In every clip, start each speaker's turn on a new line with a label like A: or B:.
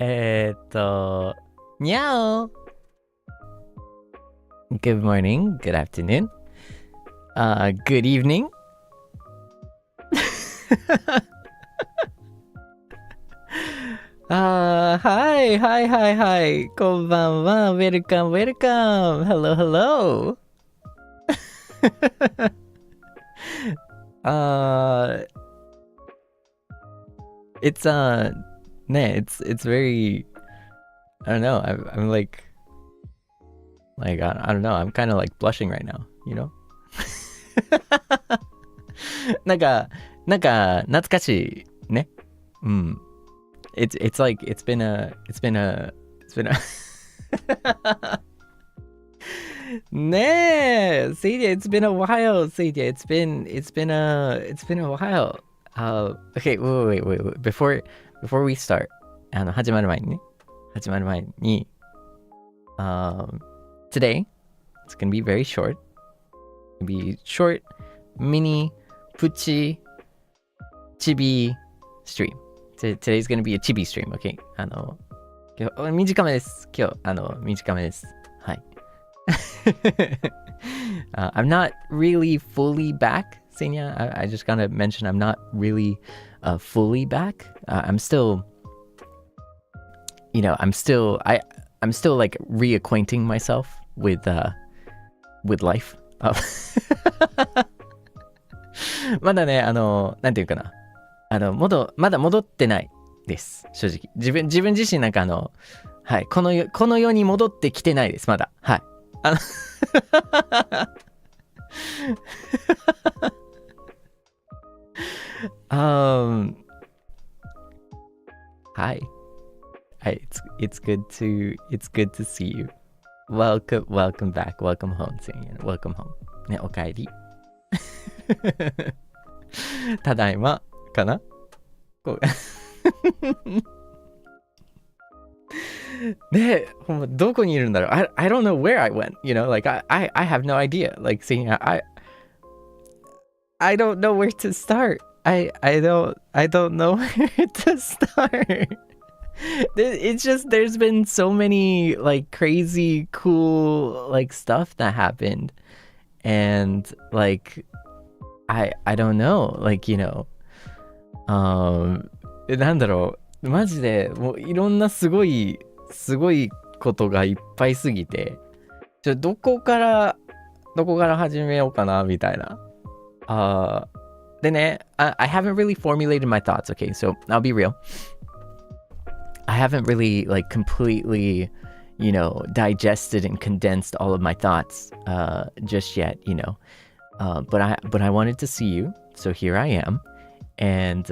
A: にゃお Good morning, good afternoon, good evening. Hi. こんばんは。Welcome. Hello. It's it's very, I don't know. I'm like I don't know. I'm kind of like blushing right now, you know? なんか懐かしいね。うん。It's like it's been aねえ、Seible, it's been a while, Seible. It's been a while. Okay, wait. Before we start, 始まる前に、today, it's gonna be very short. It'll be short, mini, puchi, chibi stream. Today's gonna be a chibi stream, okay? 今日短めです。短めです。はい。I'm not really fully back, Seinya. I just gotta mention I'm not really fully back. I'm still, I'm still like reacquainting myself with life. まだね、なんていうかな。まだ戻ってないです。正直。自分自身なんかはい。この世に戻ってきてないです。まだ。はい。Hi. It's good to see you. Welcome back. Welcome home, Seinyan. Welcome home. ね、おかえり。ただいまかな？こうね、ほんまどこにいるんだろう。I don't know where I went. Like I have no idea. Like seeing I don't know where to start. I don't know where to start. It's just there's been so many like crazy cool like stuff that happened, and like I don't know, like なんだろう、マジでもういろんなすごいことがいっぱいすぎて、どこから始めようかなみたいな。でね、I haven't really formulated my thoughts. Okay, so I'll be real. I haven't really like completely, digested and condensed all of my thoughts just yet, but I wanted to see you, so here I am, and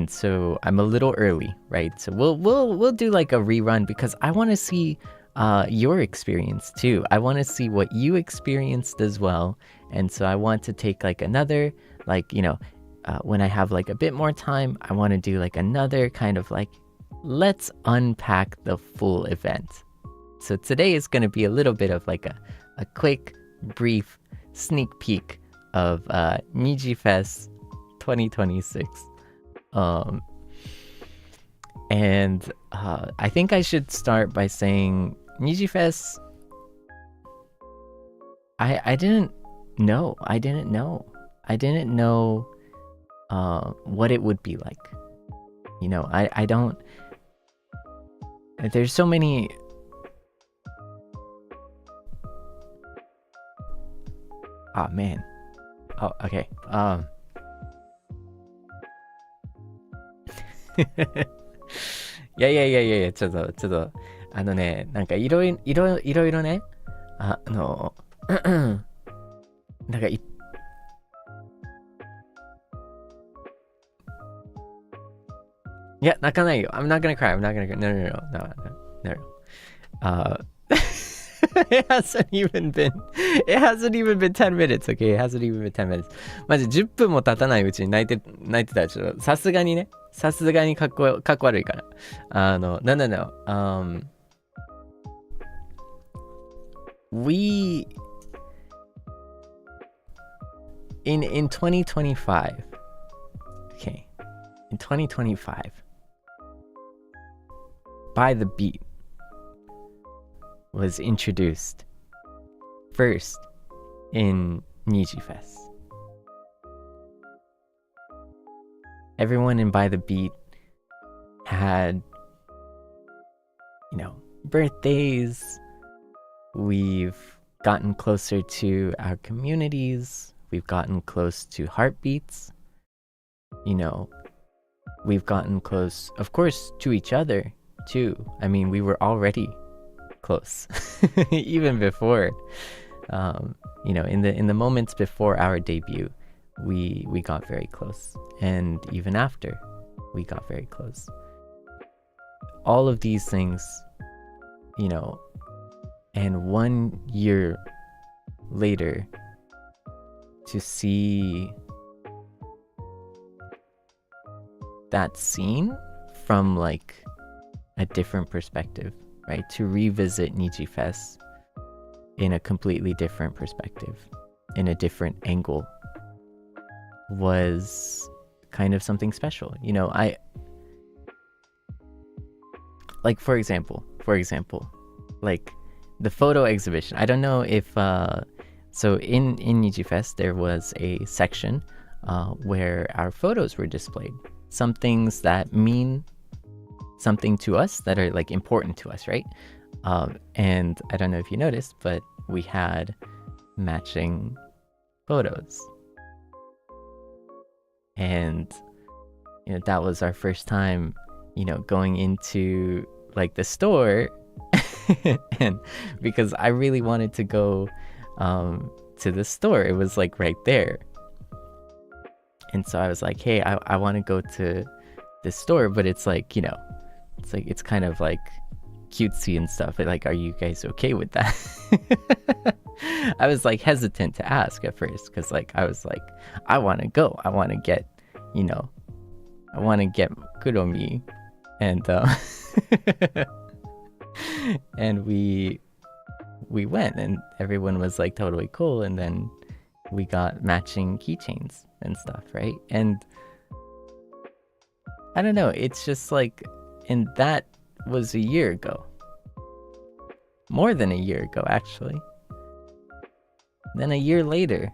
A: so I'm a little early, right? So we'll do like a rerun because I want to see your experience too. I want to see what you experienced as well, and so I want to take like another, like when I have like a bit more time, I want to do like another kind of like, let's unpack the full event. So today is going to be a little bit of like a quick, brief sneak peek of Nijifes 2026. And I think I should start by saying Nijifes, I didn't know what it would be like. I don't, there's so many. Oh man. Oh, okay. Yeah. ちょっとね、なんかいろいろね、なんかいや、泣かないよ。I'm not gonna cry. I'm not gonna cry. No. It hasn't even been 10 minutes, okay? It hasn't even been 10 minutes. マジ10分も経たないうちに泣いてたらちょっとさすがにかっこ悪いから。No. We in 2025. Okay. In 2025. by the Beat was introduced first in Nijifes. Everyone in By the Beat had, birthdays. We've gotten closer to our communities. We've gotten close to heartbeats. We've gotten close, of course, to each other too. I mean, we were already close even before, in the moments before our debut, we got very close, and even after, we got very close. All of these things, and 1 year later, to see that scene from like a different perspective, right? To revisit Nijifes in a completely different perspective, in a different angle, was kind of something special. For example, like the photo exhibition. I don't know if so in Nijifest there was a section where our photos were displayed. Some things that mean something to us, that are like important to us, right? And I don't know if you noticed, but we had matching photos. And that was our first time, going into like the store and because I really wanted to go to the store. It was like right there. And so I was like, hey, I want to go to this store, but it's like, it's kind of like cutesy and stuff. Like, are you guys okay with that? I was like hesitant to ask at first because like I was like, I want to go. I want to get, I want to get Kuromi, and and we went, and everyone was like totally cool, and then we got matching keychains and stuff, right? And I don't know, it's just like, and that was a year ago. More than a year ago, actually. Then a year later,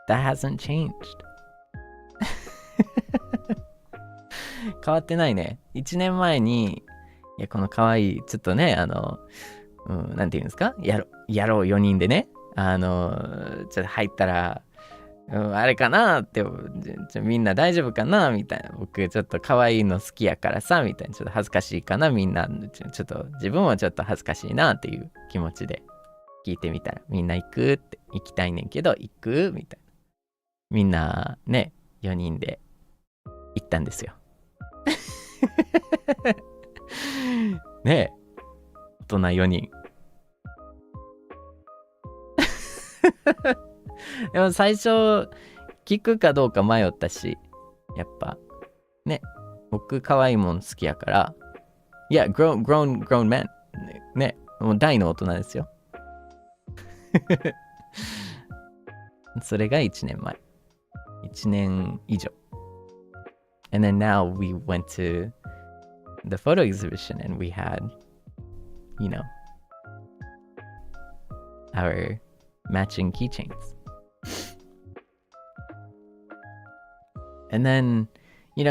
A: that hasn't changed. 変わってないね。1年前に、いや、この可愛い、ちょっとね、なんていうんですか、やろう4人でね、ちょっと入ったら、あれかなって、みんな大丈夫かなみたいな。僕ちょっと可愛いの好きやからさ、みたいな。ちょっと恥ずかしいかな、みんな。ちょっと自分はちょっと恥ずかしいなっていう気持ちで聞いてみたら、みんな行くって、行きたいねんけど、行くみたいな。みんなね、4人で行ったんですよ。ねえ、大人4人。でも最初聞くかどうか迷ったし、やっぱね、僕可愛いもん好きやから、いや、grown man ね、もう大の大人ですよ。それが1年前、1年以上。And then now we went to the photo exhibition and we had, our matching keychains. And then,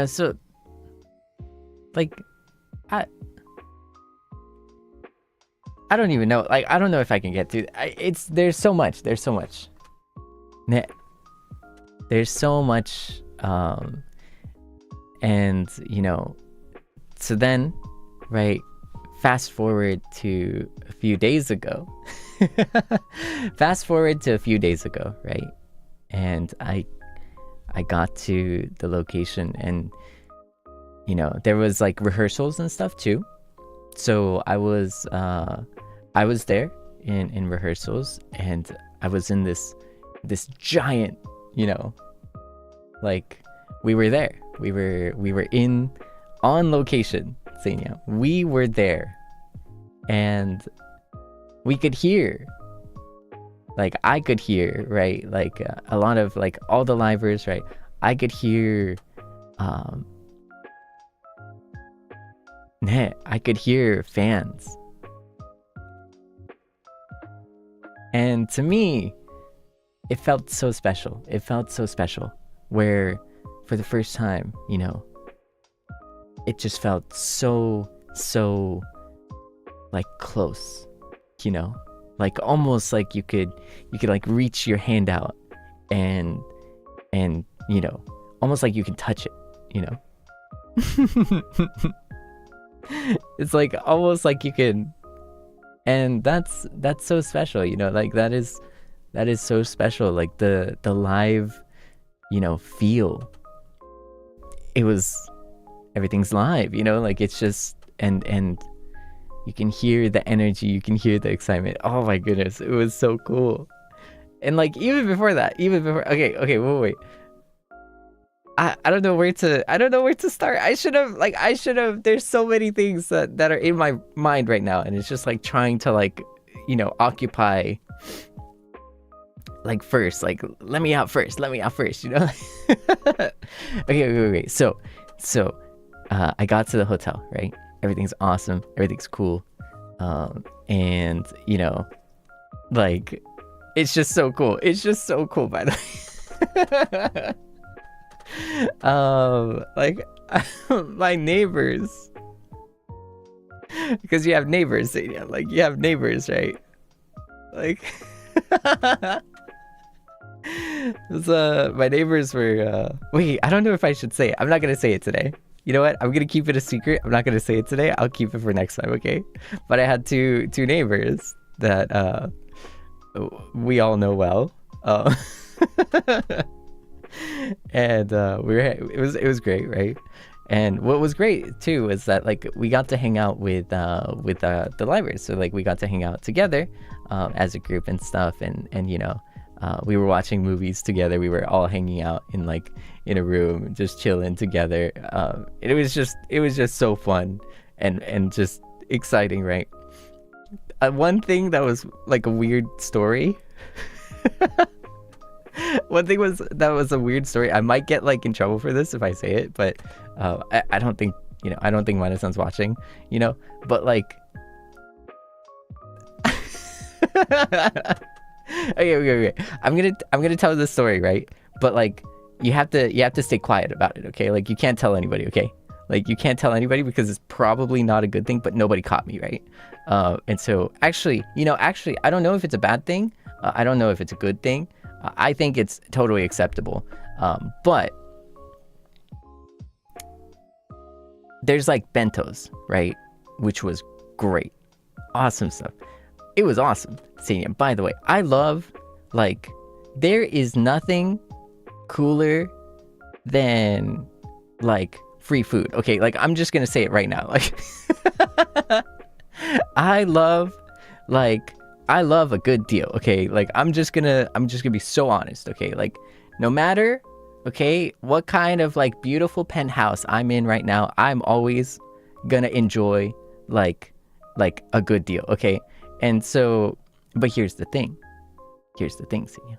A: so like I don't even know, like I don't know if I can get to there's so much. Ne. There's so much and so then, right, fast forward to a few days ago. Right? And I got to the location, and there was like rehearsals and stuff too. So I was there in rehearsals, and I was in this giant, like we were there. We were on location, Seinyan. We were there, and we could hear, like I could hear, right? Like a lot of like all the livers, right? I could hear I could hear fans. And to me, it felt so special. It felt so special where for the first time, you know, it just felt so like close, you know, like almost like you could like reach your hand out and you know, almost like you can touch it, you know. It's like almost like you can, and that's so special, you know, like that is so special, like the live, you know, feel. It was, everything's live, you know, like it's just, and you can hear the energy, you can hear the excitement. Oh my goodness, it was so cool. And like even before, okay, wait. I don't know where to start. I should have, there's so many things that are in my mind right now, and it's just like trying to like, you know, occupy like first, like let me out first, you know. Okay. So I got to the hotel, right? Everything's awesome, everything's cool, and you know, like it's just so cool, by the way. Like my neighbors, because you have neighbors, like you have neighbors, right? Like my neighbors were wait, I don't know if I should say it. I'm not gonna say it today. You know what? I'm gonna keep it a secret. I'm not gonna say it today. I'll keep it for next time, okay? But I had two neighbors that we all know well. And it was great, right? And what was great too was that like we got to hang out with the library. So like we got to hang out together as a group and stuff, and you know, we were watching movies together. We were all hanging out in a room, just chilling together. It was just so fun and just exciting, right? One thing that was like a weird story. One thing that was a weird story. I might get like in trouble for this if I say it, but I don't think, you know, I don't think Mana-san's watching, you know, but like okay. I'm gonna tell this story, right? But like you have to stay quiet about it, okay? Like you can't tell anybody, okay? Like you can't tell anybody because it's probably not a good thing, but nobody caught me, right? And so actually, I don't know if it's a bad thing. I don't know if it's a good thing. I think it's totally acceptable. But there's like bentos, right? Which was great. Awesome stuff. It was awesome. Seiyan, by the way, I love, like, there is nothing cooler than like free food. Okay, like I'm just gonna say it right now. Like I love a good deal, okay? Like I'm just gonna be so honest, okay? Like no matter, okay, what kind of like beautiful penthouse I'm in right now, I'm always gonna enjoy like a good deal, okay? And so, but here's the thing, Seinya.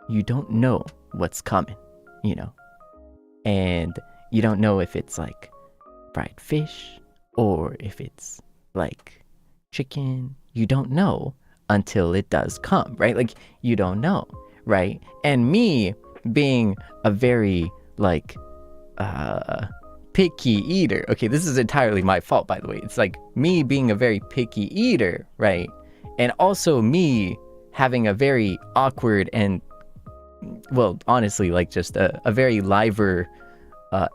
A: You don't know what's coming, you know? And you don't know if it's like fried fish or if it's like chicken. You don't know until it does come, right? Like you don't know, right? And me being a very like picky eater, okay, this is entirely my fault, by the way. It's like me being a very picky eater, right? And also me having a very awkward and, well, honestly, like just a very liver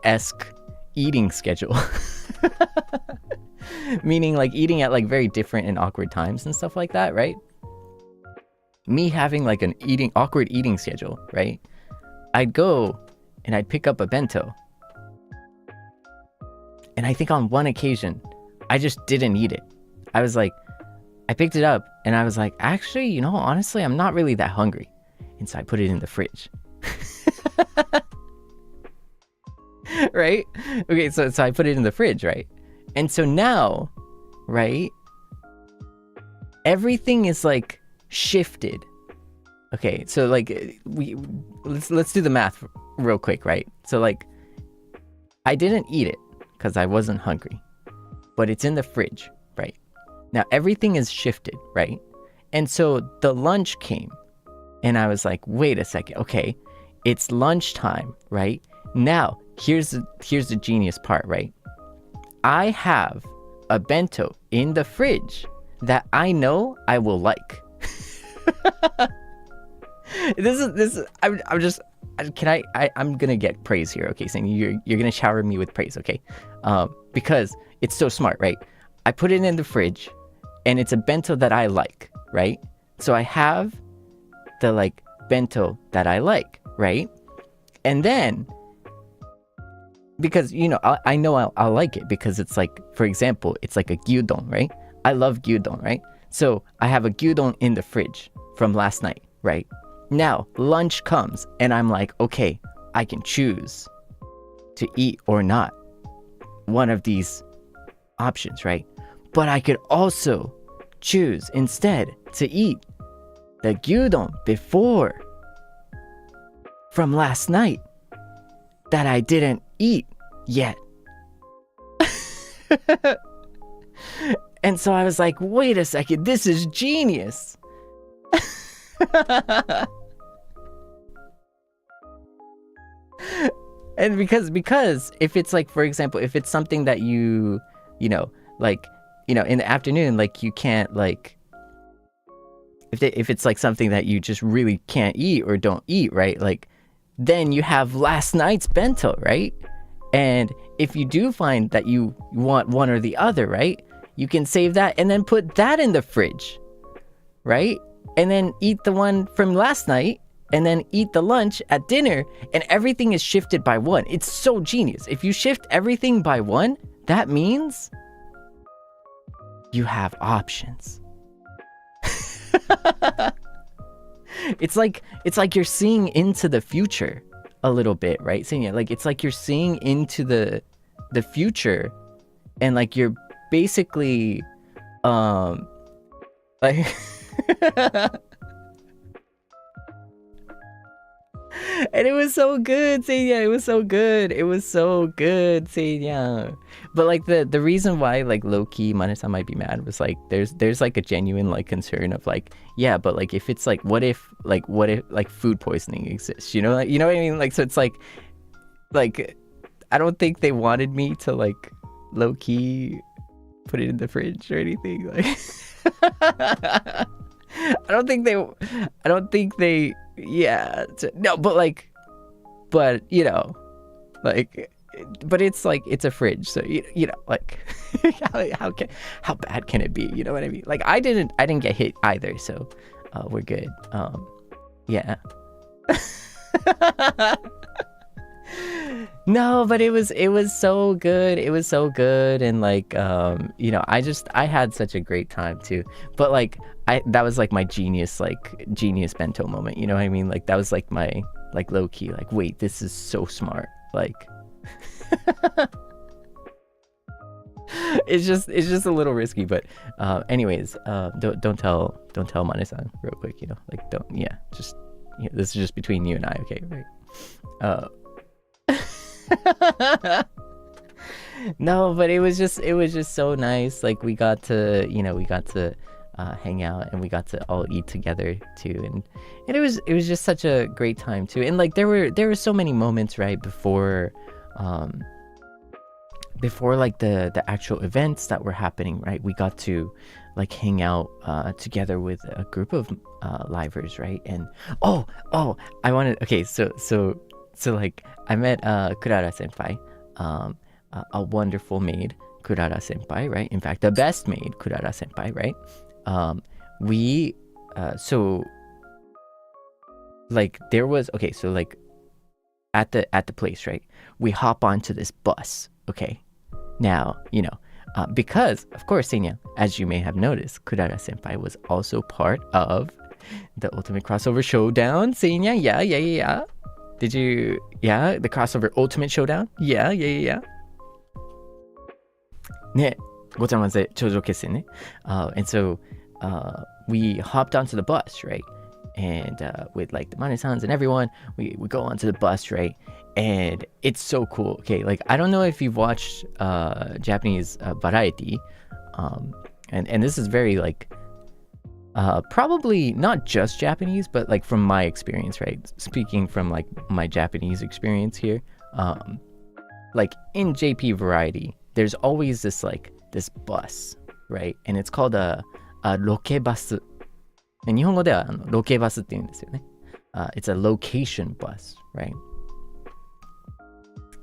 A: esque eating schedule. Meaning like eating at like very different and awkward times and stuff like that, right? Me having like an awkward eating schedule, right? I'd go and I'd pick up a bento. And I think on one occasion, I just didn't eat it. I picked it up and I was like, actually, you know, honestly, I'm not really that hungry. And so I put it in the fridge. Right? Okay, so I put it in the fridge, right? And so now, right, everything is like shifted. Okay, so like let's do the math real quick, right? So like I didn't eat it because I wasn't hungry, but it's in the fridge, right? Now everything is shifted, right? And so the lunch came and I was like, wait a second, okay, it's lunchtime, right? Now here's the genius part, right? I have a bento in the fridge that I know I will like. I'm gonna get praise here, okay? Saying you're gonna shower me with praise, okay? Because it's so smart, right? I put it in the fridge, and it's a bento that I like, right? So I have the like bento that I like, right? And then because I know I'll like it because it's like, for example, it's like a gyudon, right? I love gyudon, right? So I have a gyudon in the fridge from last night, right? Now lunch comes and I'm like, okay, I can choose to eat or not one of these options, right? But I could also choose instead to eat the gyudon before from last night that I didn't eat yet. And so I was like, wait a second, this is genius. And because if it's like, for example, if it's something that you like, in the afternoon, like you can't like, if it's like something that you just really can't eat or don't eat, right? Like, then you have last night's bento, right? And if you do find that you want one or the other, right? You can save that and then put that in the fridge, right? And then eat the one from last night and then eat the lunch at dinner, and everything is shifted by one. It's so genius. If you shift everything by one, that means you have options. It's like you're seeing into the future a little bit, right? Seinya, like it's like you're seeing into the future, and like you're basically like and it was so good, Seinya. It was so good, Seinya. But like the reason why like low-key Mane-san might be mad was like there's like a genuine like concern of like, yeah, but like if it's like what if like food poisoning exists, like, you know what I mean? Like, so it's like I don't think they wanted me to like low-key put it in the fridge or anything. Like I don't think they yeah, no, but like, but it's like, it's a fridge, so like how bad can it be? You know what I mean? Like I didn't get hit either, so we're good. Yeah. No, but it was so good. It was so good, and like I had such a great time too. But like that was like my genius bento moment. You know what I mean? Like that was like my like low key like, wait, this is so smart. Like it's just a little risky, but anyways, don't tell Mane-san real quick. Like this is just between you and I, okay? Right? No, but it was just so nice. Like we got to hang out, and we got to all eat together too, and it was just such a great time too. And like there were so many moments right before like the actual events that were happening, right? We got to like hang out together with a group of livers, right? And so like I met Kurara senpai, a wonderful maid, Kurara senpai, right? In fact, the best maid, Kurara senpai, right? So like there was, okay, so like at the place, right? We hop onto this bus, okay? Now, because of course, Seinya, as you may have noticed, Kurara senpai was also part of the Ultimate Crossover Showdown, Seinya. Yeah. Did you, the crossover Ultimate Showdown? Yeah. ね、ごちゃ混ぜ頂上決戦ね。And so we hopped onto the bus, right? And with like the Mane-sans and everyone, we go onto the bus, right? and it's so cool. Okay, like I don't know if you've watched Japanese variety, and this is very like probably not just Japanese, but like from my experience, right? Speaking from like my Japanese experience here, like in JP variety, there's always this like this bus, right? And it's called a roke bus. 日本語ではロケバスって言うんですよね。It's a location bus, right?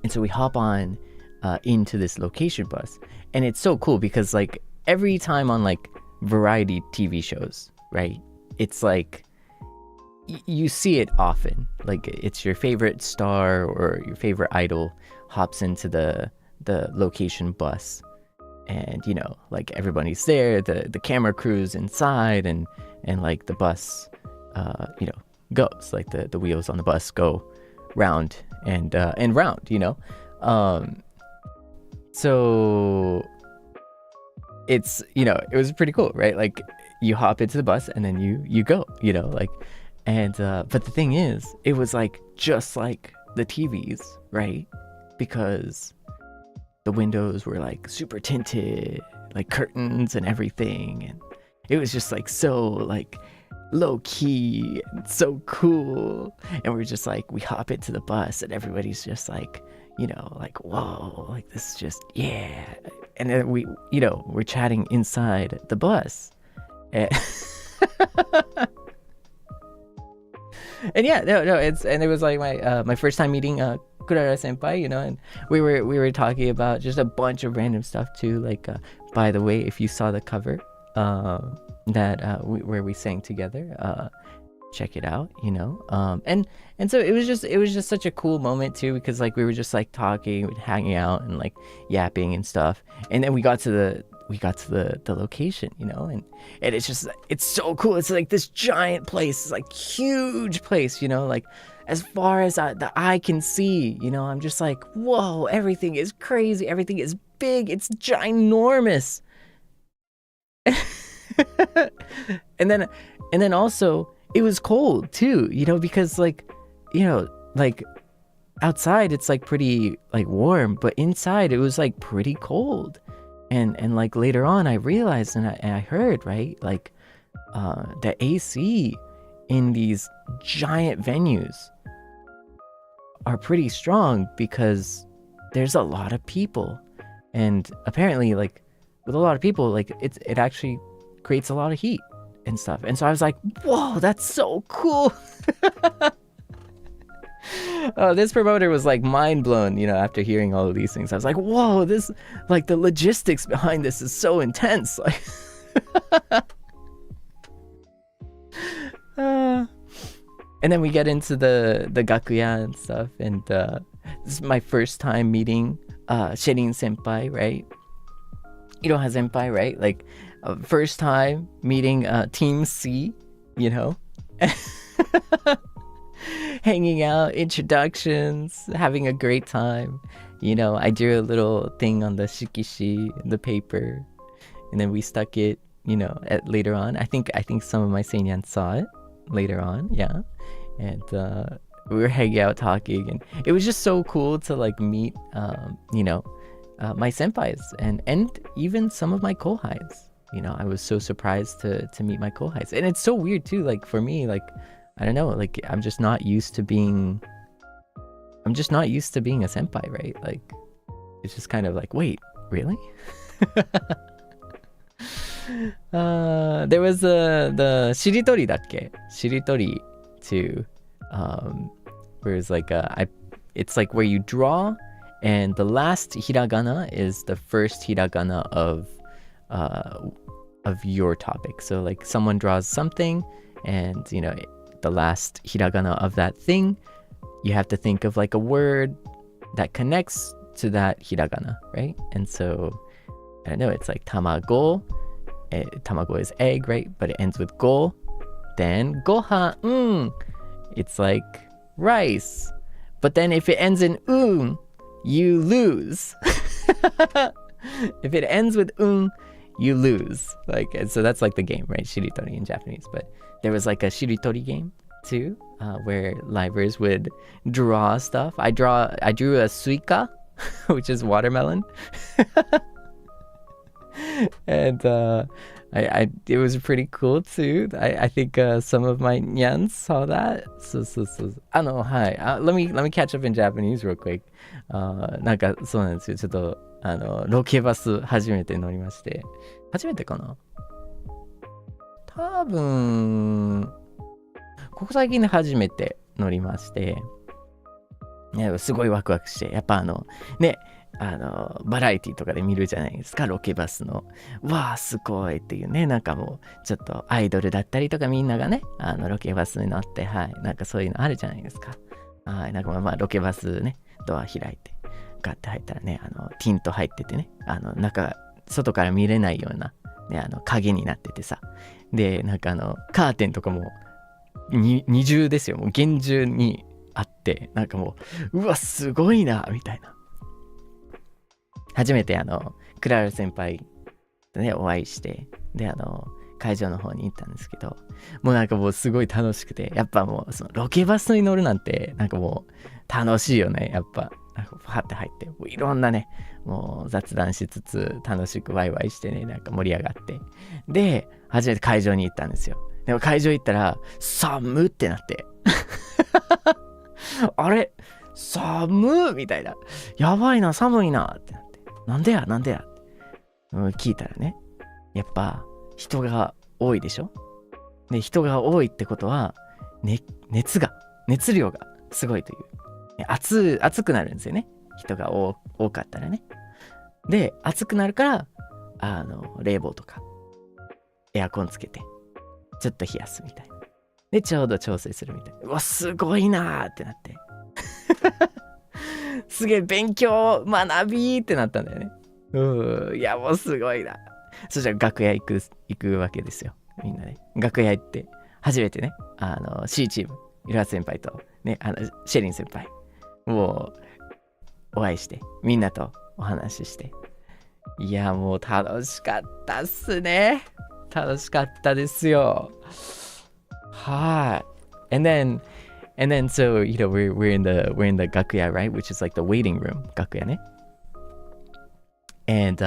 A: And so we hop on into this location bus, and it's so cool because like every time on like variety TV shows, right? It's like you see it often. Like it's your favorite star or your favorite idol hops into the location bus, and you know, like everybody's there, the camera crew's inside, and like the bus you know, goes, like the wheels on the bus go round and round, you know. So it's, you know, it was pretty cool, right? Like you hop into the bus and then you go, you know, like, and but the thing is, it was like just like the TVs, right? Because the windows were like super tinted, like curtains and everything, and it was just like so like low key and so cool. And we're just like, we hop into the bus and everybody's just like, you know, like, whoa, like this is just, yeah. And then we, you know, we're chatting inside the bus, and, and yeah, no, and it was like my first time meeting Kurara senpai, you know, and we were talking about just a bunch of random stuff too. Like, by the way, if you saw the cover where we sang together, check it out, you know. And so it was just such a cool moment too, because like we were just like talking, hanging out, and like yapping and stuff. And then we got to the location, you know, and it's so cool. It's like this giant place, it's like huge place, you know, like as far as the eye can see, you know. I'm just like, whoa, everything is crazy, everything is big, it's ginormous. and then also it was cold too, you know, because like, you know, like outside it's like pretty like warm, but inside it was like pretty cold. And like later on I realized and I heard, right, like the AC in these giant venues are pretty strong because there's a lot of people, and apparently like with a lot of people, like it actually creates a lot of heat and stuff. And so I was like, whoa, that's so cool. This promoter was like mind blown, you know, after hearing all of these things. I was like, whoa, this, like the logistics behind this is so intense. Like and then we get into the gakuya and stuff, and this is my first time meeting Sherin senpai, right? Iroha senpai, right? Like first time meeting Team C, you know. Hanging out, introductions, having a great time. You know, I drew a little thing on the shikishi, the paper, and then we stuck it, you know, later on. I think some of my Seinyan saw it later on, yeah. And we were hanging out talking, and it was just so cool to like meet, you know, my senpais and even some of my kohais. You know, I was so surprised to meet my kohais, and it's so weird too. Like for me, like I don't know, like I'm just not used to being a senpai, right? Like it's just kind of like, wait, really? There was the shiritori dakke, shiritori too, where it's like it's like where you draw, and the last hiragana is the first hiragana of your topic. So like someone draws something, and you know, the last hiragana of that thing, you have to think of like a word that connects to that hiragana, right? And so I don't know, it's like tamago. Tamago is egg, right? But it ends with go. Then gohan, it's like rice. But then if it ends in you lose. If it ends with you lose. Like, and so that's like the game, right? Shiritori in Japanese. But there was like a shiritori game too, where libraries would draw stuff. I drew a suika, which is watermelon. And it was pretty cool too. I think some of my nyans saw that. So はい。let me catch up in Japanese real quick. なんかそうなんですよ。ちょっとロケバス初めて乗りまして。初めてかな？多分ここ最近で初めて乗りまして、ね、すごいワクワクして、やっぱね、バラエティとかで見るじゃないですか、ロケバスの。わあ、すごいっていうね、なんかもう、ちょっとアイドルだったりとかみんながね、ロケバスに乗って、はい、なんかそういうのあるじゃないですか。はい、なんかまあ、ロケバスね、ドア開いて、ガッて入ったらね、ティント入っててね、外から見れないような、ね、影になっててさ。で、なんかカーテンとかも、二重ですよ、もう厳重にあって、なんかもう、うわ、すごいな、みたいな。初めてクララ先輩とねお会いして、で会場の方に行ったんですけど、もうなんかもうすごい楽しくて、やっぱもうそのロケバスに乗るなんてなんかもう楽しいよね。やっぱなんかファって入って、もういろんなねもう雑談しつつ楽しくワイワイしてね、なんか盛り上がって、で初めて会場に行ったんですよ。でも会場行ったら寒ってなってあれ寒みたいな、やばいな、寒いなってなって、なんでやって聞いたらね、やっぱ人が多いでしょ。で人が多いってことは、熱量がすごいという、熱くなるんですよね、人が多かったらね。で熱くなるから冷房とかエアコンつけてちょっと冷やすみたいな、でちょうど調整するみたいな。うわすごいなーってなってすげえ勉強学びってなったんだよね。いやもうすごいな。そしたら楽屋行くわけですよ、みんなね。楽屋行って初めてね、C チームいろは先輩とね、シェリン先輩もうお会いして、みんなとお話しして、いやもう楽しかったっすね。楽しかったですよ。はい。And then so we're in the gakuya, right, which is like the waiting room, gakuya ne. And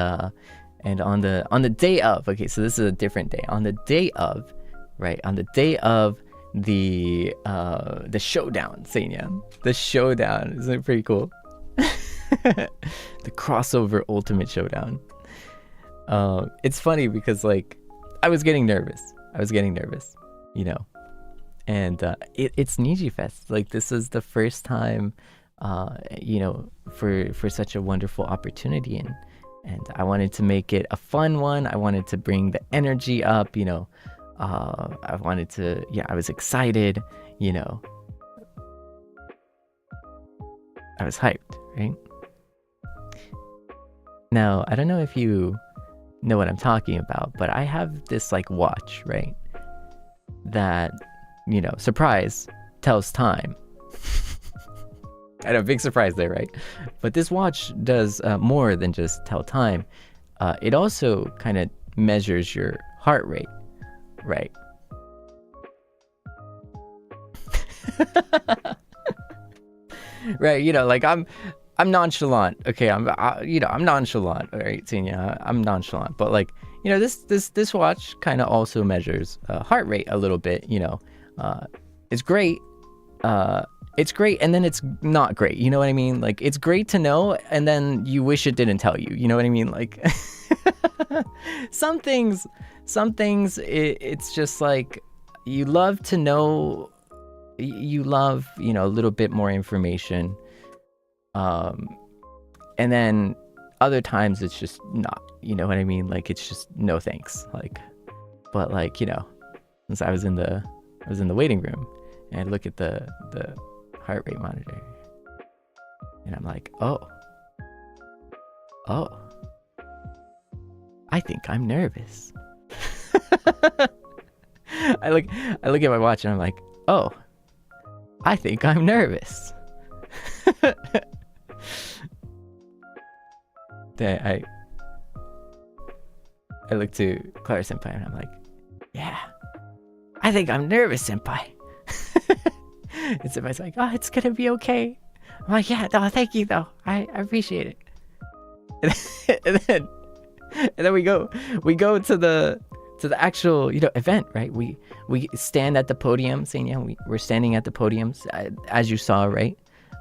A: on the day of, okay, so this is a different day. On the day of, right, on the day of the showdown, Seinyan. The showdown, isn't it pretty cool? The crossover ultimate showdown. It's funny because like I was getting nervous, you know. And it's Nijifest. Like this is the first time, you know, for such a wonderful opportunity, and I wanted to make it a fun one. I wanted to bring the energy up, you know. I was excited, you know. I was hyped, right? Now, I don't know if you know what I'm talking about, but I have this like watch, right? That, you know, surprise, tells time. I know, big surprise there, right? But this watch does more than just tell time. It also kind of measures your heart rate, right? Right, you know, like I'm nonchalant. Okay, I'm nonchalant. All right, Seinya, I'm nonchalant. But like, you know, this watch kind of also measures heart rate a little bit. You know, it's great. It's great, and then it's not great. You know what I mean? Like, it's great to know, and then you wish it didn't tell you. You know what I mean? Like, some things, it's just like you love to know. You love, you know, a little bit more information. And then other times it's just not, you know what I mean? Like, it's just no thanks. Like, but like, you know, since I was in the waiting room and I look at the heart rate monitor and I'm like, oh, I think I'm nervous. I look at my watch and I'm like, oh, I think I'm nervous. Then I look to Clara senpai and I'm like, yeah, I think I'm nervous, senpai. And somebody's like, oh, it's gonna be okay. I'm like, yeah, no, thank you though. I appreciate it. And then we go to the actual, event, right? We stand at the podium, Seinyan. We're standing at the podiums, as you saw, right?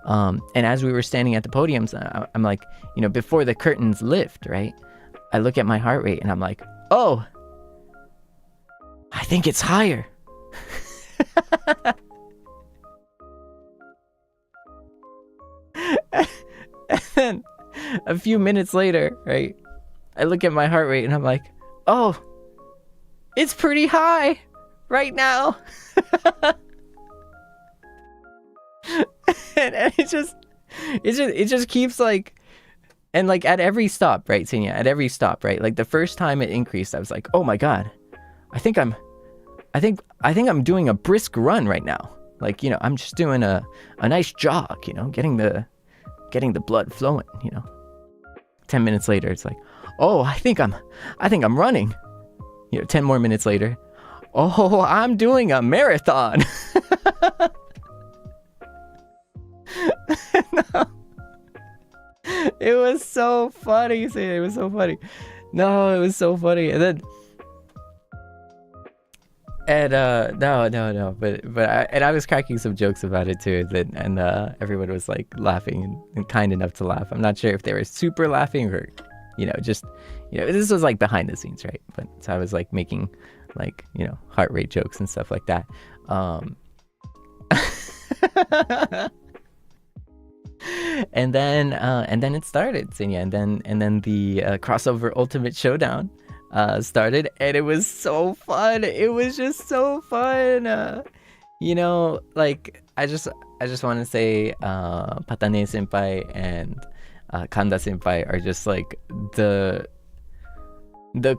A: And as we were standing at the podiums, I'm like, before the curtains lift, right? I look at my heart rate and I'm like, oh, I think it's higher. And then a few minutes later, right? I look at my heart rate and I'm like, oh, it's pretty high right now. and it just keeps like, and like at every stop, right, Seinya, at every stop, right? Like the first time it increased, I was like, oh my God, I think I'm doing a brisk run right now. Like, I'm just doing a nice jog, getting the blood flowing, 10 minutes later, it's like, oh, I think I'm running. 10 more minutes later, oh, I'm doing a marathon. No. It was so funny. It was so funny. No, it was so funny. And then, but I was cracking some jokes about it too. And everyone was like laughing and kind enough to laugh. I'm not sure if they were super laughing or, just, this was like behind the scenes, right? But so I was like making like, heart rate jokes and stuff like that. And then it started, Seinya, and then the crossover Ultimate Showdown started, and it was so fun. It was just so fun. Like I just want to say, Patane Senpai and Kanda Senpai are just like the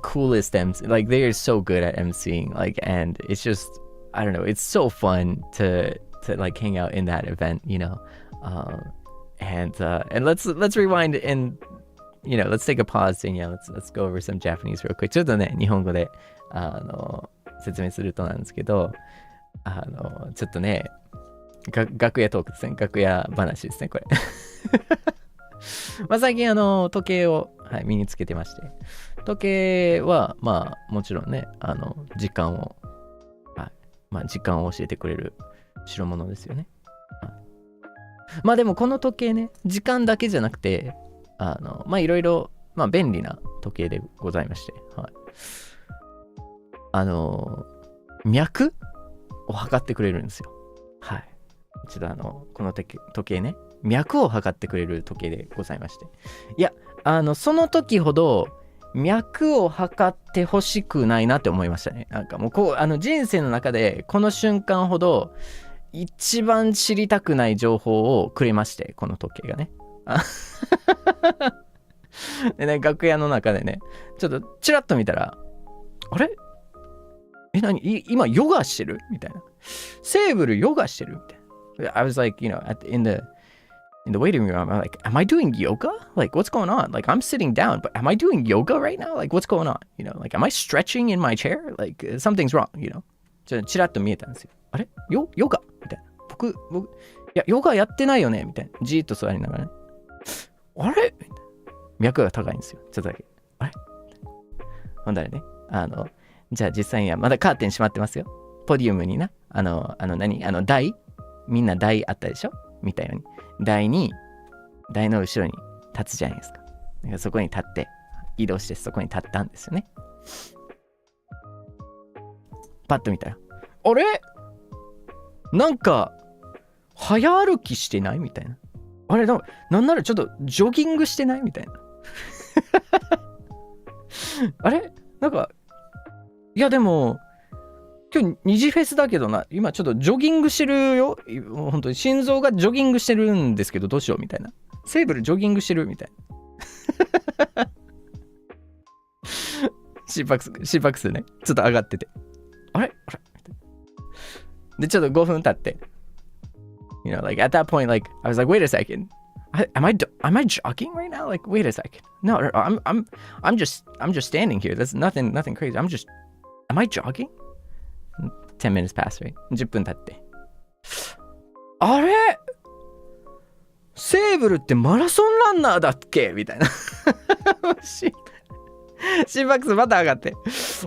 A: coolest MCs. Like they are so good at MCing. Like, and it's just, I don't know, it's so fun to like hang out in that event, and let's rewind and let's take a pause and let's go over some Japanese real quick. ちょっとね、日本語で説明するとなんですけど、ちょっとね、楽屋トークですね。楽屋話ですね、これ。最近時計を、はい、身につけてまして、時計はもちろんね、時間を、はい、時間を教えてくれる代物ですよね。でもこの時計ね、時間だけじゃなくて、いろいろ、便利な時計でございまして、はい。脈を測ってくれるんですよ。はい。ちょっとこの時計ね、脈を測ってくれる時計でございまして。いや、その時ほど、脈を測ってほしくないなって思いましたね。なんかもう人生の中で、この瞬間ほど、一番知りたくない情報をくれまして、この時計がね。でね、楽屋の中でね、ちょっとチラッと見たら、あれ今ヨガしてるみたいな。セーブルヨガしてるみたいな。I was like, in the waiting room, I'm like, am I doing yoga? Like, what's going on? Like, I'm sitting down, but am I doing yoga right now? Like, what's going on? Like, am I stretching in my chair? Like, something's wrong, ちょっとチラッと見えたんですよ。あれヨガみたいな。僕、いや、ヨガやってないよねみたいな。じーっと座りながらね。あれみたいな。脈が高いんですよ。ちょっとだけ。あれほんだらね、じゃあ実際にはまだカーテン閉まってますよ。ポディウムにな、台みんな台あったでしょみたいに。台の後ろに立つじゃないですか。だからそこに立って、移動してそこに立ったんですよね。パッと見たら、あれなんか、早歩きしてないみたいな。あれなんならちょっとジョギングしてないみたいな。あれなんか、いやでも、今日二次フェスだけどな、今ちょっとジョギングしてるよ。本当に心臓がジョギングしてるんですけどどうしようみたいな。セーブルジョギングしてるみたいな。心拍数ね、ちょっと上がってて。あれで、ちょっと5分経って。like at that point, like I was like, wait a second, am I jogging right now? Like, wait a second, no, I'm just standing here. That's nothing crazy. Am I jogging? 10 minutes pass, right? 10分経って。あれセーブルってマラソンランナーだっけみたいな。心拍数また上がって。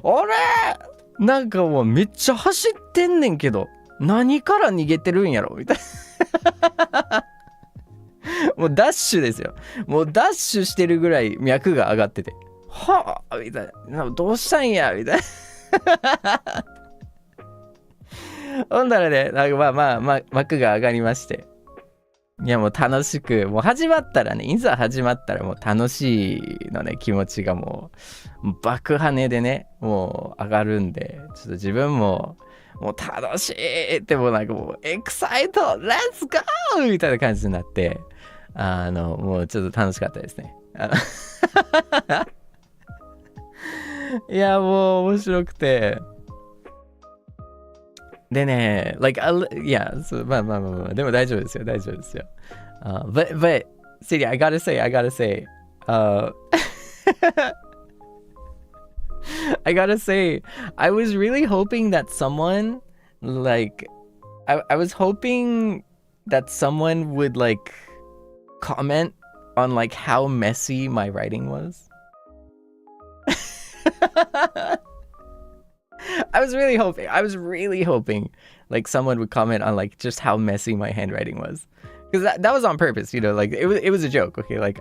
A: あれなんかもうめっちゃ走ってんねんけど、何から逃げてるんやろみたいな。もうダッシュですよ。もうダッシュしてるぐらい脈が上がってて。はあみたいな。どうしたんやみたいな。ほんだらね、なんかまあ、幕が上がりまして。いやもう楽しく、もう始まったらね、いざ始まったらもう楽しいのね、気持ちがもう爆跳ねでね、もう上がるんで、ちょっと自分も、もう楽しいってもうなんかもうエクサイトレッツゴーみたいな感じになって、もうちょっと楽しかったですね。いやもう面白くて。でね、like, yeah, so, まあ、でも大丈夫ですよ、大丈夫ですよ。but, Sadie, I gotta say, I gotta say, I was really hoping that someone, like, I was hoping that someone would, like, comment on, like, how messy my writing was. I was really hoping like someone would comment on like just how messy my handwriting was, because that was on purpose, you know, like it was a joke, okay, like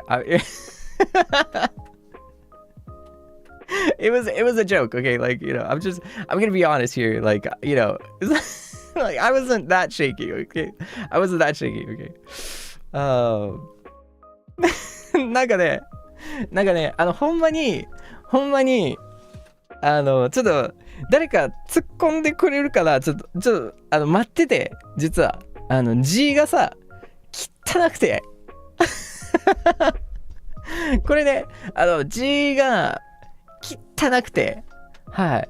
A: it was a joke, okay, like, you know, I'm gonna be honest here, like, you know, like I wasn't that shaky, okay, okay. なんかね、ほんまにちょっと誰か突っ込んでくれるから、ちょっと待ってて、実はG がさ汚くてこれね、G が汚くて、はい、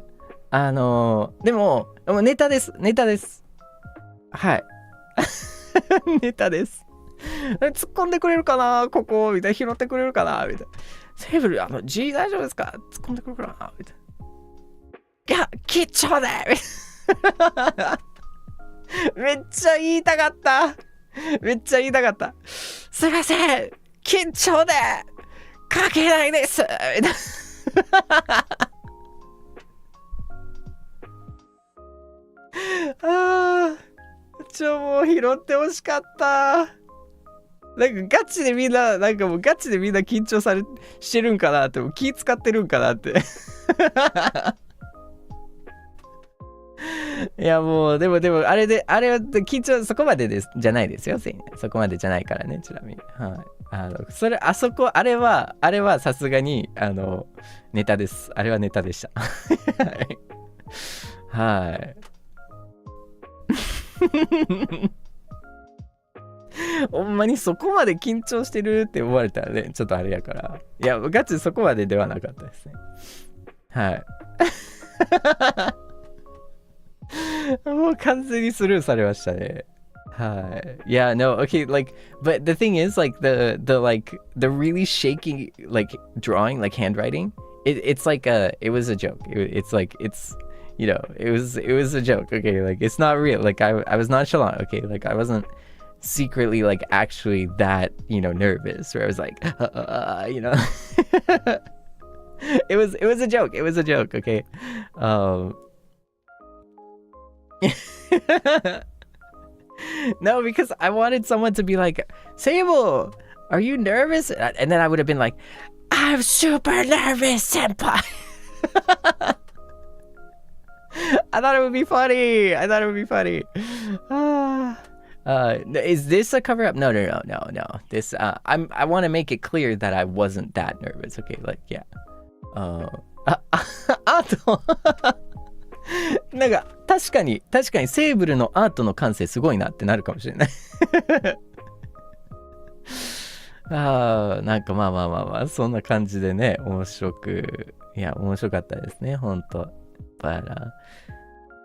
A: でもネタです、はい。ネタです。突っ込んでくれるかな、ここみたいな、拾ってくれるかなみたいな。セーブルG 大丈夫ですか、突っ込んでくるかなみたいな。いや、吉兆でめっちゃ言いたかった。すいません、緊張で書けないですみたいな。もう拾ってほしかった。なんかガチでみんな緊張してるんかなって、気使ってるんかなっていやもうでもあれは緊張そこまでじゃないですよ、そこまでじゃないからね、ちなみに。はい。あれはさすがにネタです。あれはネタでした。はい。ほんまにそこまで緊張してるって思われたらね、ちょっとあれやから。いや、ガチそこまでではなかったですね。はい。もう完全にスルーされましたね。はい。Yeah, no, okay, like, but the thing is, like, the really shaky, like, drawing, like, handwriting, it's like it was a joke. It's like, it's, you know, it was a joke, okay? Like, it's not real. Like, I was nonchalant, okay? Like, I wasn't secretly, like, actually that, you know, nervous, where I was like, you know? It was a joke. It was a joke, okay? No, because I wanted someone to be like, Seible, are you nervous? And then I would have been like, I'm super nervous, senpai. I thought it would be funny. Is this a cover up? No. This I want to make it clear that I wasn't that nervous. Okay, like, yeah. あとなんか確かにセーブルのアートの感性すごいなってなるかもしれない。なんかまあそんな感じでね、面白かったですね、ほんと。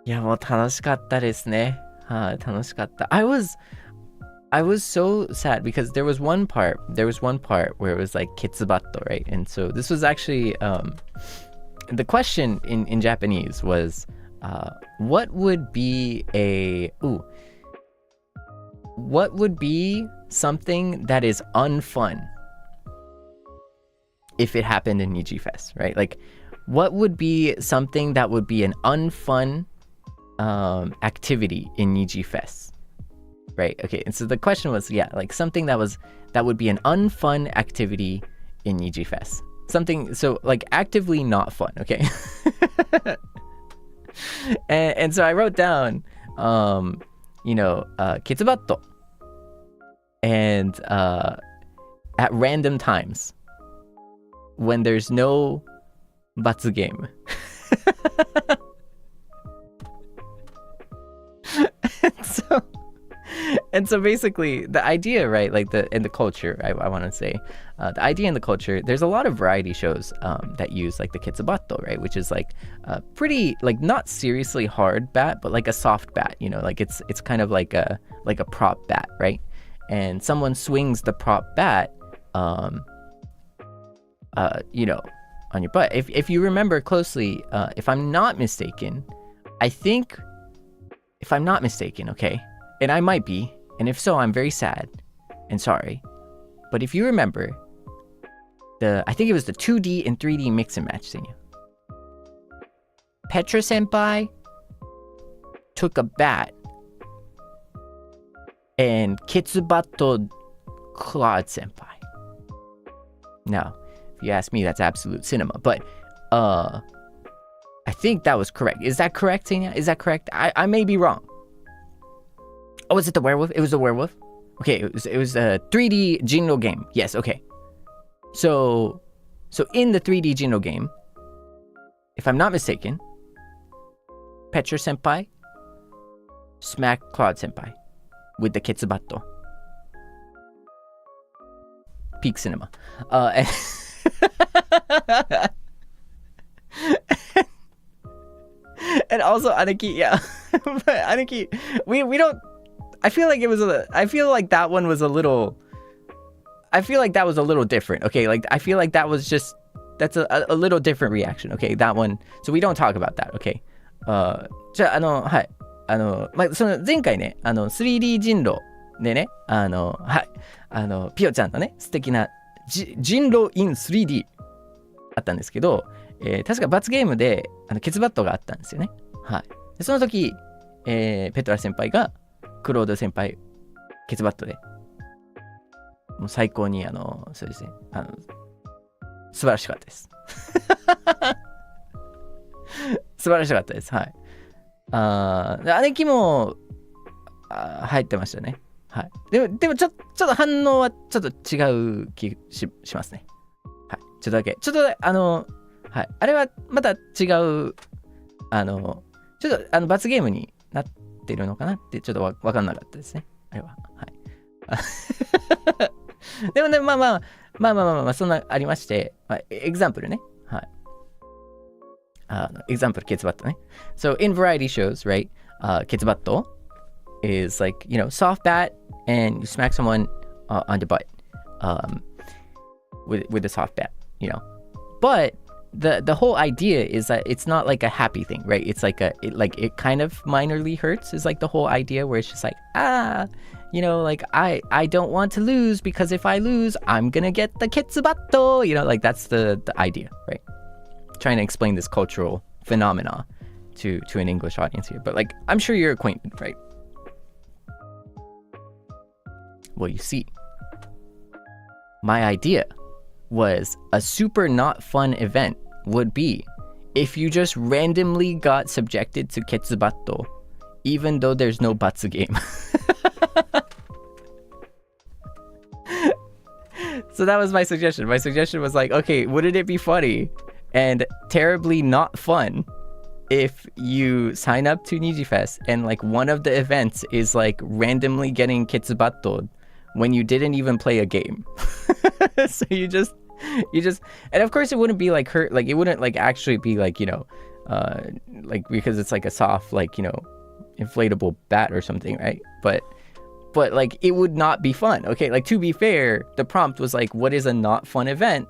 A: いやもう楽しかったですね。はい、楽しかった。I was so sad because there was one part where it was like ketsubato, right? And so this was actually the question in Japanese was what would be a what would be something that is unfun if it happened in Nijifes, right? Like, what would be something that would be an unfun activity in Nijifes, right? Okay, and so the question was, yeah, like something that would be an unfun activity in Nijifes. Something, so like actively not fun, okay? and so I wrote down, kitsubatto. And at random times, when there's no batsu game. And so basically the idea, right, like in the culture, I want to say, the idea in the culture, there's a lot of variety shows that use like the kitsubatto, right, which is like a pretty, like not seriously hard bat, but like a soft bat, like it's kind of like a prop bat, right? And someone swings the prop bat, on your butt. If you remember closely, if I'm not mistaken, okay, and I might be, and if so, I'm very sad and sorry. But if you remember, I think it was the 2D and 3D mix and match thing. Petra Senpai took a bat and kitsubatto Claude Senpai. Now, if you ask me, that's absolute cinema. But I think that was correct. Is that correct, Seinya? Is that correct? I may be wrong. Oh, was it the werewolf? It was the werewolf? Okay, it was a 3D Jinro game. Yes, okay. So in the 3D Jinro game, if I'm not mistaken, Petra Senpai smacked Claude Senpai with the kitsubatto. Peak cinema. And also Aniki, yeah. But Aniki, we don't. I feel like that one was a little. I feel like that was a little different. Okay, like I feel like that's a little different reaction. Okay, that one. So we don't talk about that. Okay. じゃあはい。その前回ね、3D 人狼でね、はい。ピオちゃんのね、素敵な人狼 in 3D あったんですけど、確か罰ゲームでケツバットがあったんですよね。はい。でその時、ペトラ先輩がクロード先輩ケツバットでもう最高にそうですね、素晴らしかったです。素晴らしかったです。はい。姉貴も入ってましたね。はい。でもちょっと反応はちょっと違う気しますね。はい。ちょっとだけ。はい。あれはまた違う、ちょっと罰ゲームになってるのかなってちょっとわかんなかったですね。あれは。はい。でもね、まあ、そんなありまして、エグザンプルね。はい。example, kitsubatto, ne? So in variety shows, right, kitsubatto is like, soft bat and you smack someone on the butt with a soft bat, But the whole idea is that it's not like a happy thing, right? It's like it kind of minorly hurts is like the whole idea where it's just like, like I don't want to lose because if I lose, I'm gonna get the kitsubatto, like that's the idea, right? Trying to explain this cultural phenomena to an English audience here, but like I'm sure you're acquainted, right? Well, you see, my idea was a super not fun event would be if you just randomly got subjected to kitsubatto even though there's no batsu game. So that was my suggestion. My suggestion was like, okay, wouldn't it be funny and terribly not fun if you sign up to Nijifest and like one of the events is like randomly getting kitsubatto when you didn't even play a game. So you just, and of course it wouldn't be like hurt, like it wouldn't like actually be like, like because it's like a soft, like, inflatable bat or something, right? But like it would not be fun. Okay, like to be fair, the prompt was like, what is a not fun event?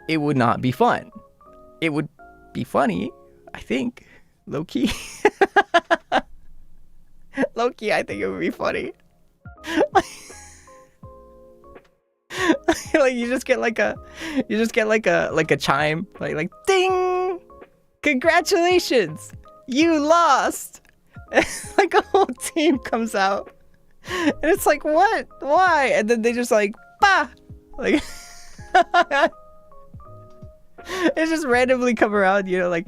A: It would not be fun. It would be funny, I think. Low-key. Low-key, I think it would be funny. Like you just get like a chime, like ding, congratulations, you lost. Like a whole team comes out, and it's like, what, why? And then they just like, bah, like it just randomly come around, you know, like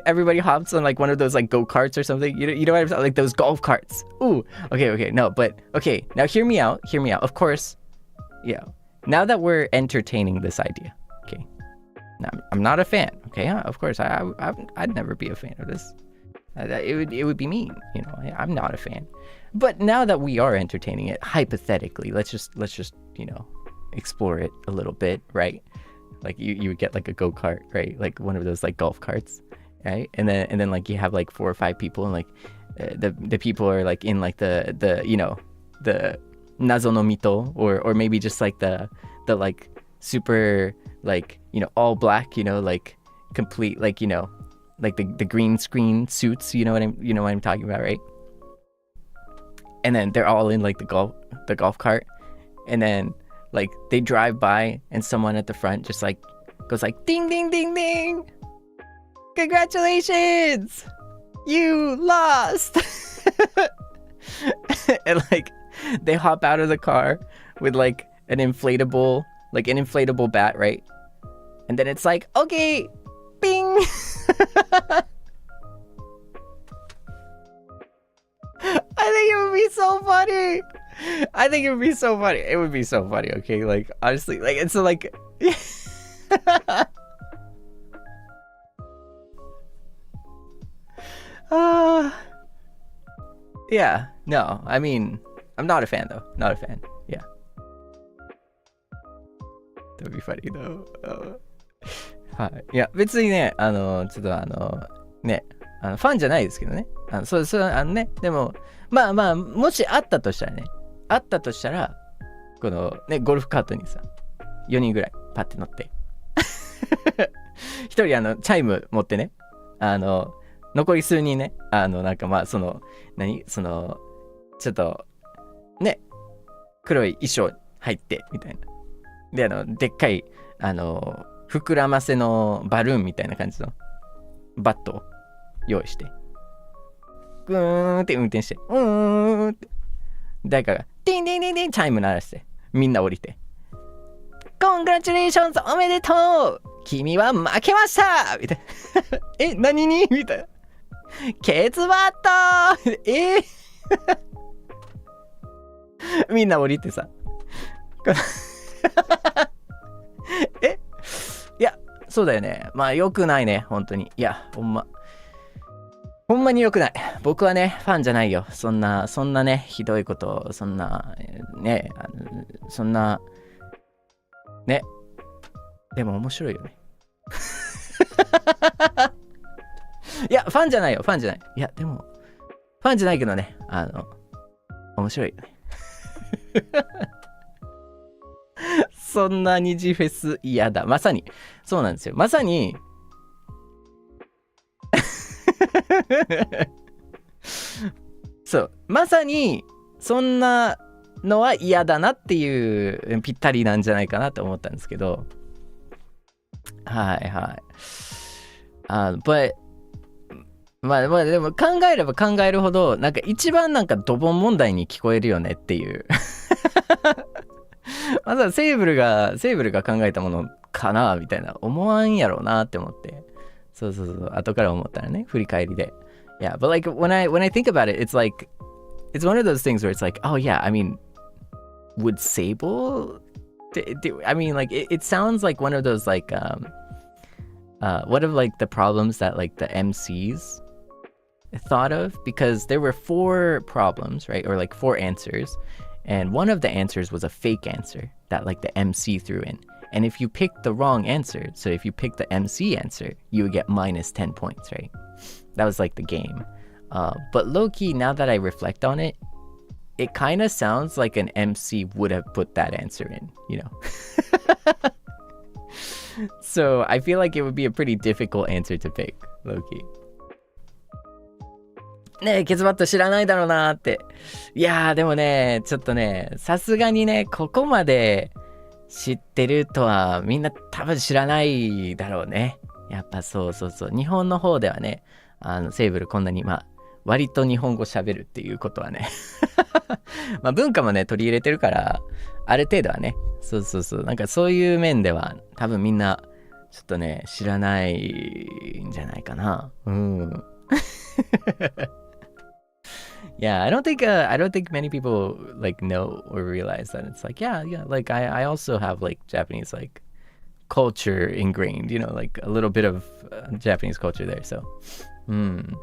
A: everybody hops on like one of those like go-karts or something, you know what I'm saying, like those golf carts. Ooh, okay, no, but okay, now hear me out, of course, yeah, now that we're entertaining this idea, okay, now I'm not a fan, okay, yeah, of course, I'd never be a fan of this. It would be mean, you know, I'm not a fan, but now that we are entertaining it, hypothetically, let's just, you know, explore it a little bit, right? Like you would get like a go-kart, right? Like one of those like golf carts, right? And then like you have like 4 or 5 people, and like the people are like in like the you know, the nazo no mito, or maybe just like the like super like, you know, all black, you know, like complete, like, you know, like the green screen suits, you know what I'm talking about, right? And then they're all in like the golf cart, and then like they drive by and someone at the front just like goes like ding ding ding ding, congratulations, you lost. And like they hop out of the car with like an inflatable bat, right? And then it's like, okay, bing. I think it would be so funny. It would be so funny, okay? Like, honestly, like, it's like... yeah, no, I mean, I'm not a fan, though. Not a fan, yeah. That would be funny, though. はい。いや、別にね、ちょっとね、ファンじゃないですけどね。そうね、でも、まあ、もしあったとしたら、このね、ゴルフカートにさ、4人ぐらいパッて乗って、一人チャイム持ってね、残り数人ね、なんかまあ、ちょっと、ね、黒い衣装入って、みたいな。で、でっかい、膨らませのバルーンみたいな感じのバットを用意して、グーンって運転して、って、誰かが、ディンディンディンディンチャイム鳴らして、みんな降りて、コングラチュレーションズおめでとう君は負けましたみたいな。え、何にみたいな。ケツバットみんな降りてさ。え、いや、そうだよね。まあ、良くないね、本当に。いや、ほんまに良くない。僕はね、ファンじゃないよ。そんなね、ひどいこと、そんな、ね、ね。でも面白いよね。いや、ファンじゃないよ、ファンじゃない。いや、でも、ファンじゃないけどね、面白いよね。そんな二次フェス嫌だ。まさに、そうなんですよ。まさに、そう、まさに、そんなのは嫌だなっていう、ぴったりなんじゃないかなと思ったんですけど、はいはい。but まあでも考えれば考えるほどなんか一番なんかドボン問題に聞こえるよねっていうまずはセーブルが考えたものかなみたいな思わんやろうなって思って、そう後から思ったらね、振り返りで、 yeah, but like when I think about it, it's like it's one of those things where it's like, oh yeah, I mean, would Seible I mean, like it sounds like one of those like what of like the problems that like the MCs thought of, because there were 4 problems, right, or like 4 answers, and one of the answers was a fake answer that like the MC threw in, and if you picked the wrong answer, so if you picked the MC answer, you would get minus 10 points, right? That was like the game. But low-key, now that I reflect on it, it kind of sounds like an MC would have put that answer in, you know? So I feel like it would be a pretty difficult answer to pick, low-key. ねえ、ケツバット知らないだろうなーって。いやー、でもね、ちょっとね、さすがにね、ここまで知ってるとはみんな多分知らないだろうね。やっぱそうそうそう。日本の方ではね、セーブルこんなに、まあ、割と日本語喋るっていうことはね。まあ文化もね、取り入れてるから、ある程度はね、そうそうそう。なんかそういう面では、多分みんな、ちょっとね、知らないんじゃないかな。うん。Yeah, I don't think many people like know or realize that it's like, yeah, like I also have like Japanese like culture ingrained, like a little bit of Japanese culture there. So, うん。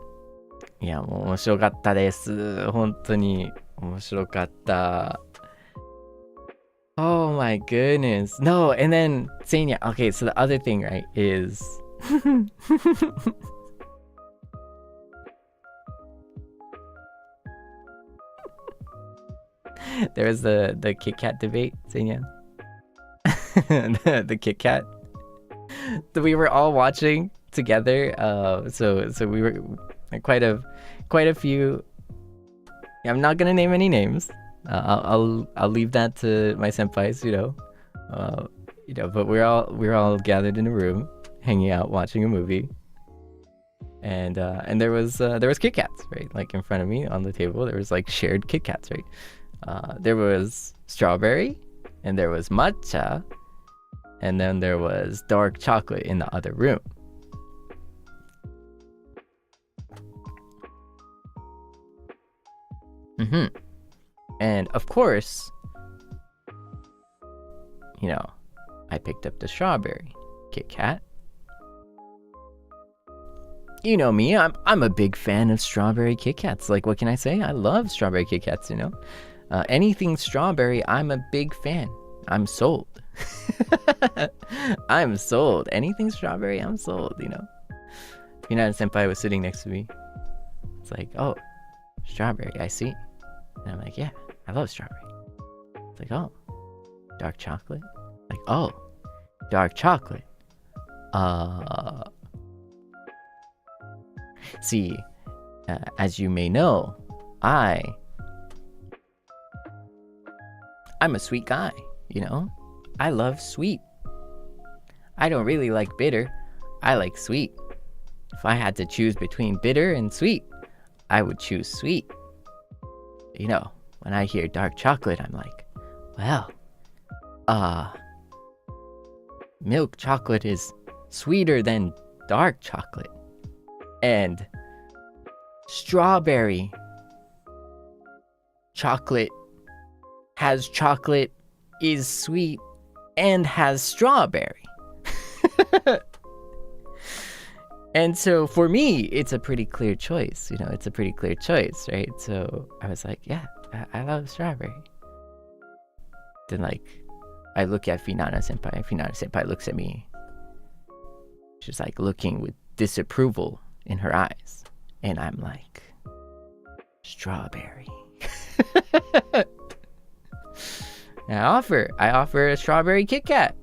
A: いや、もう面白かったです。本当に面白かった。Oh my goodness. No, and then Seinya, okay, so the other thing, right, is there was the Kit Kat debate, Seinya. the Kit Kat that we were all watching together. So we were quite a few. I'm not gonna name any names. I'll leave that to my senpais, but we're all gathered in a room, hanging out, watching a movie, and there was Kit Kats, right? Like in front of me on the table, there was like shared Kit Kats, right? There was strawberry, and there was matcha, and then there was dark chocolate in the other room. And of course, I picked up the strawberry Kit Kat. You know me, I'm a big fan of strawberry Kit Kats. Like, what can I say? I love strawberry Kit Kats, anything strawberry, I'm a big fan. I'm sold. I'm sold. Anything strawberry, I'm sold, Hinata senpai was sitting next to me. It's like, oh, strawberry, I see. And I'm like, yeah, I love strawberry. It's like, oh, dark chocolate? Like, oh, dark chocolate. See, as you may know, I'm a sweet guy, I love sweet. I don't really like bitter. I like sweet. If I had to choose between bitter and sweet, I would choose sweet. When I hear dark chocolate, I'm like, well, milk chocolate is sweeter than dark chocolate. And strawberry chocolate has chocolate, is sweet, and has strawberry. And so for me, it's a pretty clear choice. It's a pretty clear choice, right? So I was like, yeah, I love strawberry. Then I look at Hinata senpai, and Hinata senpai looks at me. She's like looking with disapproval in her eyes. And I'm like, strawberry. And I offer a strawberry Kit Kat.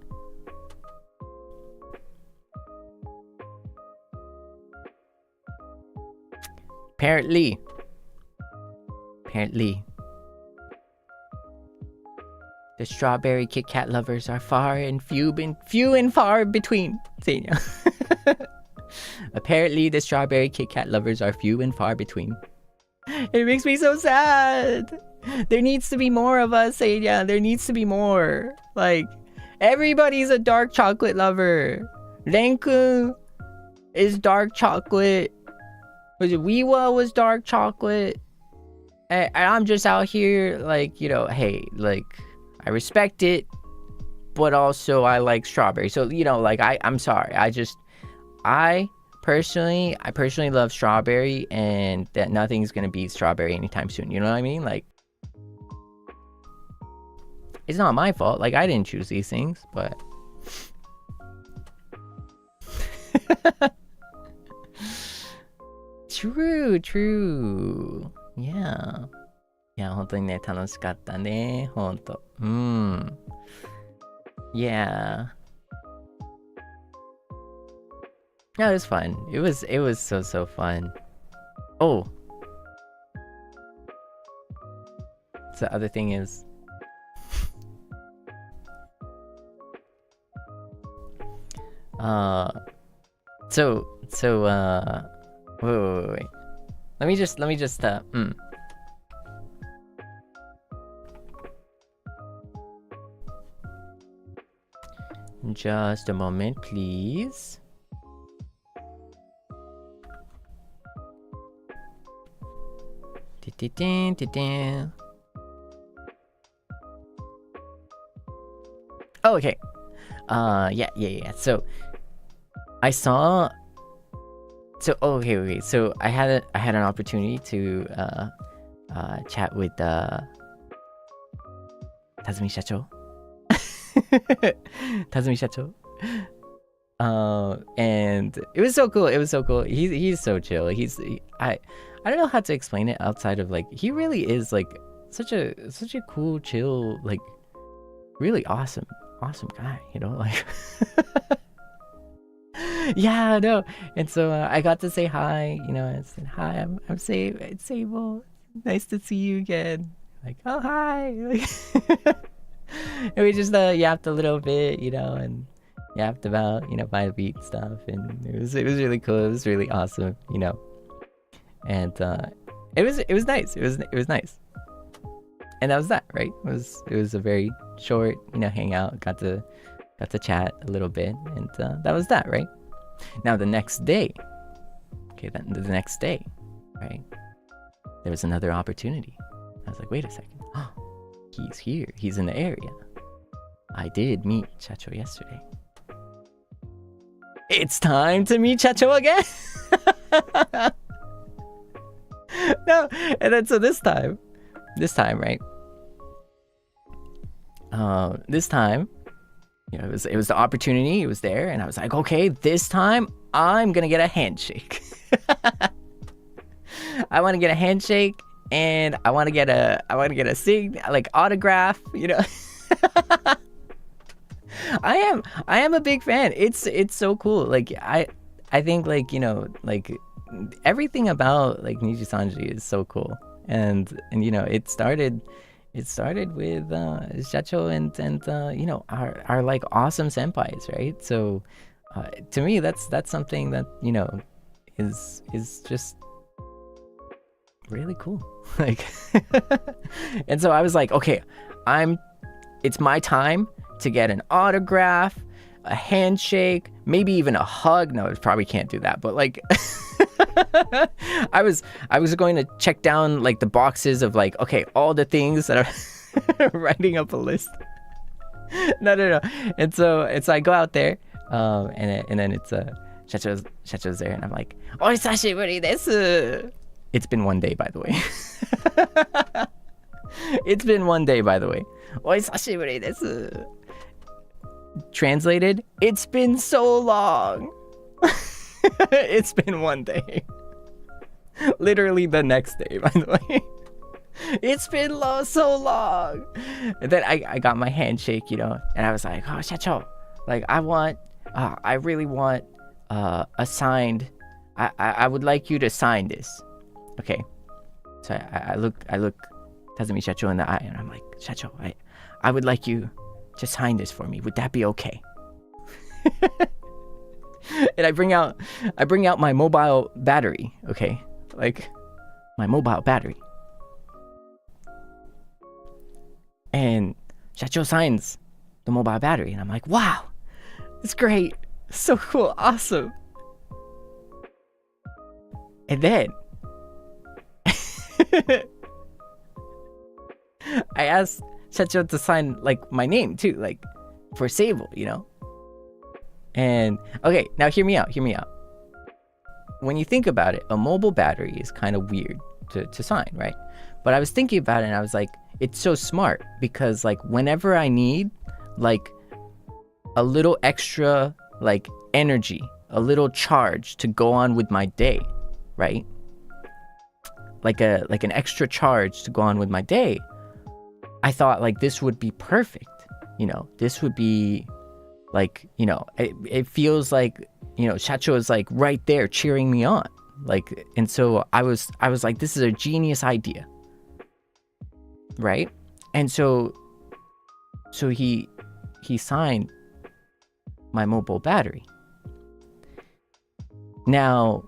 A: Apparently, the strawberry Kit Kat lovers are few and far between. Apparently, the strawberry Kit Kat lovers are few and far between. It makes me so sad. There needs to be more of us, Seinya. There needs to be more. Like, everybody's a dark chocolate lover. Renkun is dark chocolate. Wiwa was dark chocolate. And I'm just out here, hey, I respect it, but also I like strawberry. So, I'm sorry. I personally love strawberry, and that nothing's gonna beat strawberry anytime soon. You know what I mean? It's not my fault. I didn't choose these things, but true. Yeah. いや、本当にね、楽しかったね。本当。Yeah. Yeah, it was fun. It was so fun. Oh, So the other thing is, wait. Let me just Just a moment, please. Oh, okay. Yeah. So I saw. So okay. So I had an opportunity to chat with Tazumi Shacho. Tazumi Shacho. And it was so cool. He's so chill. I don't know how to explain it outside of like, he really is like such a cool, chill, like really awesome guy, you know, like yeah, no. And so I got to say hi, you know. I said hi, I'm Seible. Nice to see you again. Like, oh hi. Like, and we just yapped a little bit, you know, and yapped about, you know, by the beat stuff, and it was really cool. It was really awesome, you know. And it was nice. It was nice. And that was that, right? It was a very short, you know, hangout. Got to chat a little bit, and that was that, right? Now the next day, right? There was another opportunity. I was like, wait a second. Oh, he's here. He's in the area. I did meet Shacho yesterday. It's time to meet Shacho again. No, and then so this time, right? This time, you know, it was the opportunity. It was there, and I was like, okay, this time I'm gonna get a handshake. I want to get a handshake, and I want to get a like autograph. You know, I am a big fan. It's so cool. Like I think, like, you know, like everything about like NIJISANJI is so cool, and you know, it started with Shacho and you know, our like awesome senpais, right? So to me, that's something that, you know, is just really cool. Like and so I was like, okay, it's my time to get an autograph, a handshake, maybe even a hug. No, I probably can't do that, but like I was going to check down like the boxes of like, okay, all the things that are writing up a list. No. And so I go out there, and then it's Shacho's there, and I'm like, "Ohisashiburi desu." It's been 1 day, by the way. It's been 1 day, by the way. Ohisashiburi desu. Translated, it's been so long. It's been 1 day. Literally the next day, by the way. It's been so long. And then I got my handshake, you know, and I was like, oh, Shacho, like I really want a signed, I would like you to sign this. Okay. So I look Tazumi Shacho in the eye, and I'm like, Shacho, I would like you to sign this for me. Would that be okay? And I bring out my mobile battery, okay? Like my mobile battery. And Shacho signs the mobile battery, and I'm like, wow, it's great. So cool, awesome. And then I asked Shacho to sign like my name too, like for Seible, you know? And okay, now hear me out. When you think about it, a mobile battery is kind of weird to sign, right? But I was thinking about it, and I was like, it's so smart, because like whenever I need like a little extra like energy, a little charge to go on with my day, right? Like an extra charge to go on with my day, I thought like this would be perfect. You know, this would be like, you know, it feels like, you know, Shacho is like right there cheering me on. Like, and so I was like, this is a genius idea. right? And so he signed my mobile battery. Now,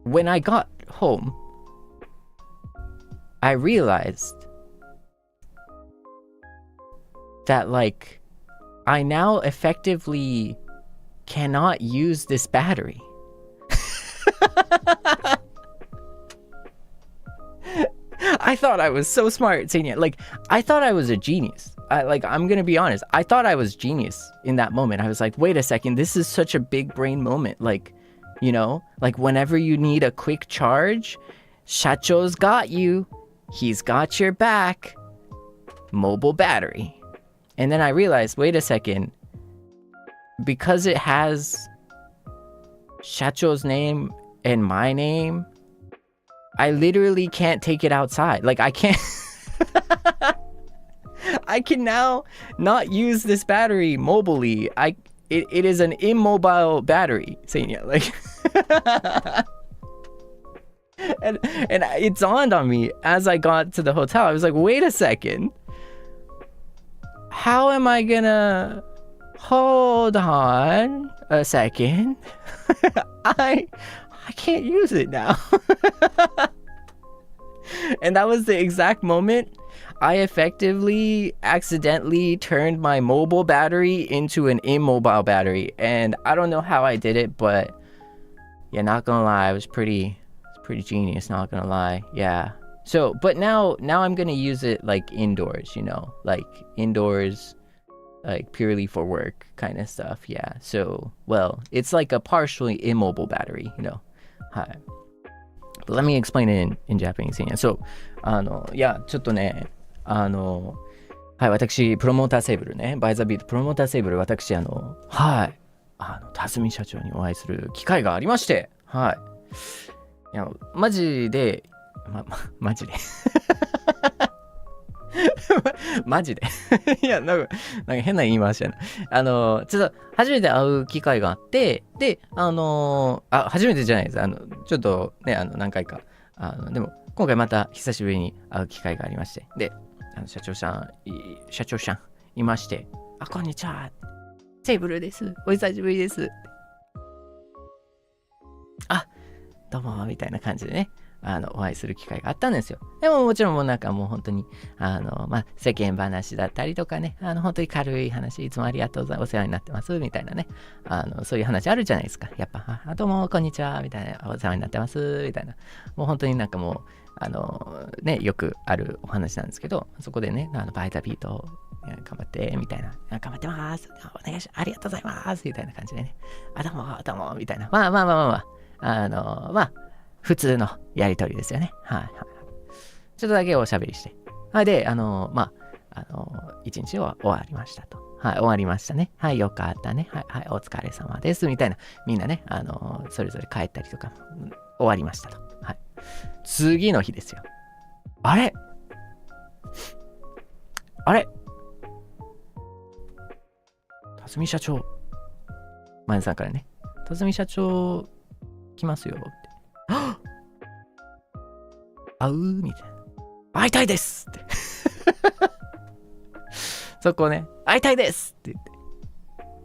A: when I got home, I realized that like I now effectively cannot use this battery. I thought I was so smart, Seinyan. Like, I thought I was a genius. I'm gonna be honest. I thought I was genius in that moment. I was like, wait a second, this is such a big brain moment. Like, you know, like whenever you need a quick charge, Shacho's got you. He's got your back. Mobile battery. And then I realized, wait a second, because it has Shacho's name and my name, I literally can't take it outside. Like, I can't. I can now not use this battery mobily. It is an immobile battery, Seinya. Like, and it dawned on me as I got to the hotel. I was like, wait a second. How am I gonna hold on a second? I can't use it now. And that was the exact moment I effectively accidentally turned my mobile battery into an immobile battery. And I don't know how I did it, but yeah, not gonna lie, it's pretty genius, not gonna lie. Yeah. So, but now I'm gonna use it like indoors, you know, like indoors, like purely for work kind of stuff. Yeah. So, well, it's like a partially immobile battery, you know. Hi. But let me explain it in Japanese. So, いや、ちょっとね、はい、私、プロモーターセーブルね、バイザビートプロモーターセーブル、私、はい、辰巳社長にお会いする機会がありまして、はい。いや、マジで、マジで。マジで。いや、なんか変な言い回しやな。ちょっと、初めて会う機会があって、で、初めてじゃないです。ちょっとね、何回か。でも、今回また久しぶりに会う機会がありまして、で、社長さんいまして、こんにちは。セーブルです。お久しぶりです。どうも、みたいな感じでね。お会いする機会があったんですよ。でももちろんもうなんかもう本当に、世間話だったりとかね、本当に軽い話、いつもありがとうございます、お世話になってます、みたいなね、そういう話あるじゃないですか。やっぱ、どうも、こんにちは、みたいな、お世話になってます、みたいな。もう本当になんかもう、ね、よくあるお話なんですけど、そこでね、バイタビート頑張って、みたいな、頑張ってます、お願いします、ありがとうございます、みたいな感じでね、どうも、みたいな。まあ、普通のやりとりですよね。はい。ちょっとだけおしゃべりして。はい。で、一日は終わりましたと。はい。終わりましたね。はい。よかったね。はい。お疲れ様です。みたいな。みんなね、それぞれ帰ったりとか、終わりましたと。はい。次の日ですよ。あれ辰巳社長。前さんからね。辰巳社長、来ますよ。会うみたいな。会いたいですって。そこね、会いたいですって言って。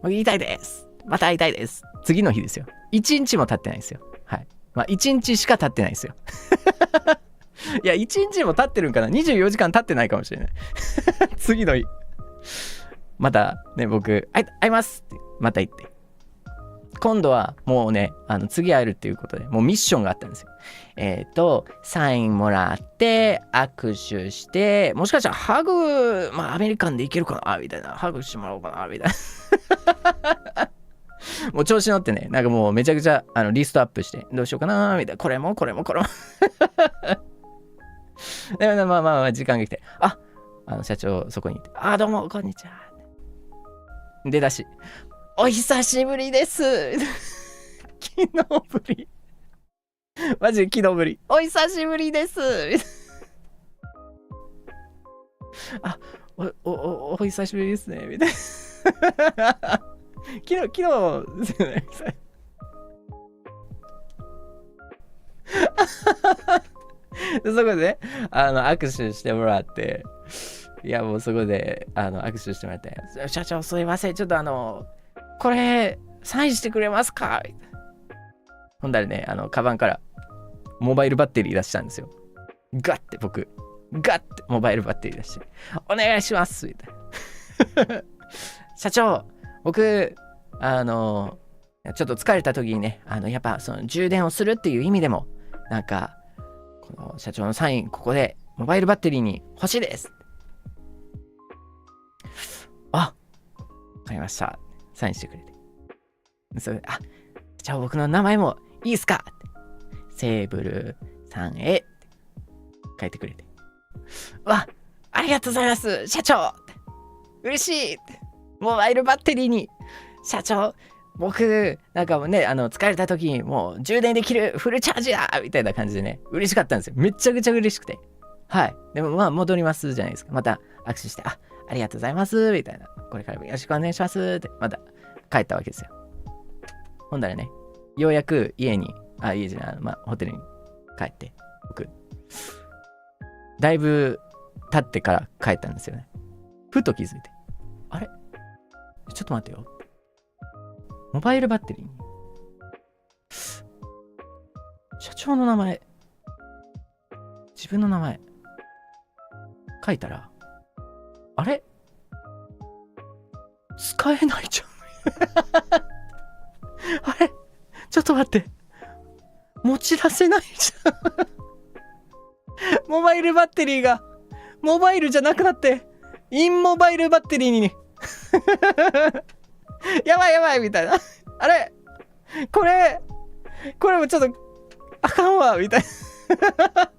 A: 言いたいです。また会いたいです。次の日ですよ。1日も経ってないですよ。はい。1日しか経ってないですよ。いや、1日も経ってるんかな ?24 時間経ってないかもしれない。次の日。またね、僕、会いますって。また行って。今度はもうね、次会えるっていうことで、もうミッションがあったんですよ。サインもらって、握手して、もしかしたらハグ、アメリカンでいけるかなみたいな。ハグしてもらおうかなみたいな。もう調子乗ってね、なんかもうめちゃくちゃリストアップして、どうしようかなみたいな。これも。でも時間が来て、社長そこにいて、どうも、こんにちは。出だし。お久しぶりです。昨日ぶり。マジで昨日ぶり。お久しぶりです。お久しぶりですね。みたいな。昨日ですよね。でそこでね、握手してもらって、いやもうそこで握手してもらって、社長すいません、ちょっとこれサインしてくれますか。ほんだらね、カバンからモバイルバッテリー出したんですよ。ガッて僕ガッてモバイルバッテリー出して、お願いしますみたいな。社長、僕ちょっと疲れた時にね、やっぱその充電をするっていう意味でも、なんかこの社長のサインここでモバイルバッテリーに欲しいです。あ、わかりました。サインしてくれて。それで、じゃあ僕の名前もいいですかって、セーブルさんへって書いてくれて。わ、ありがとうございます、社長って。嬉しいって。モバイルバッテリーに、社長、僕、なんかもうね、疲れた時にもう充電できるフルチャージだみたいな感じでね、嬉しかったんですよ。めちゃくちゃ嬉しくて。はい。でもまあ戻りますじゃないですか。また握手して、ありがとうございますみたいな。これからもよろしくお願いしますって、また帰ったわけですよ。ほんだらね、ようやく家じゃない、ホテルに帰って、僕、だいぶ経ってから帰ったんですよね。ふと気づいて、あれちょっと待ってよ。モバイルバッテリーに社長の名前、自分の名前書いたら、あれ使えないじゃん。あれちょっと待って、持ち出せないじゃん。モバイルバッテリーがモバイルじゃなくなってインモバイルバッテリーにやばいやばいみたいな。あれこれもちょっとあかんわみたいな。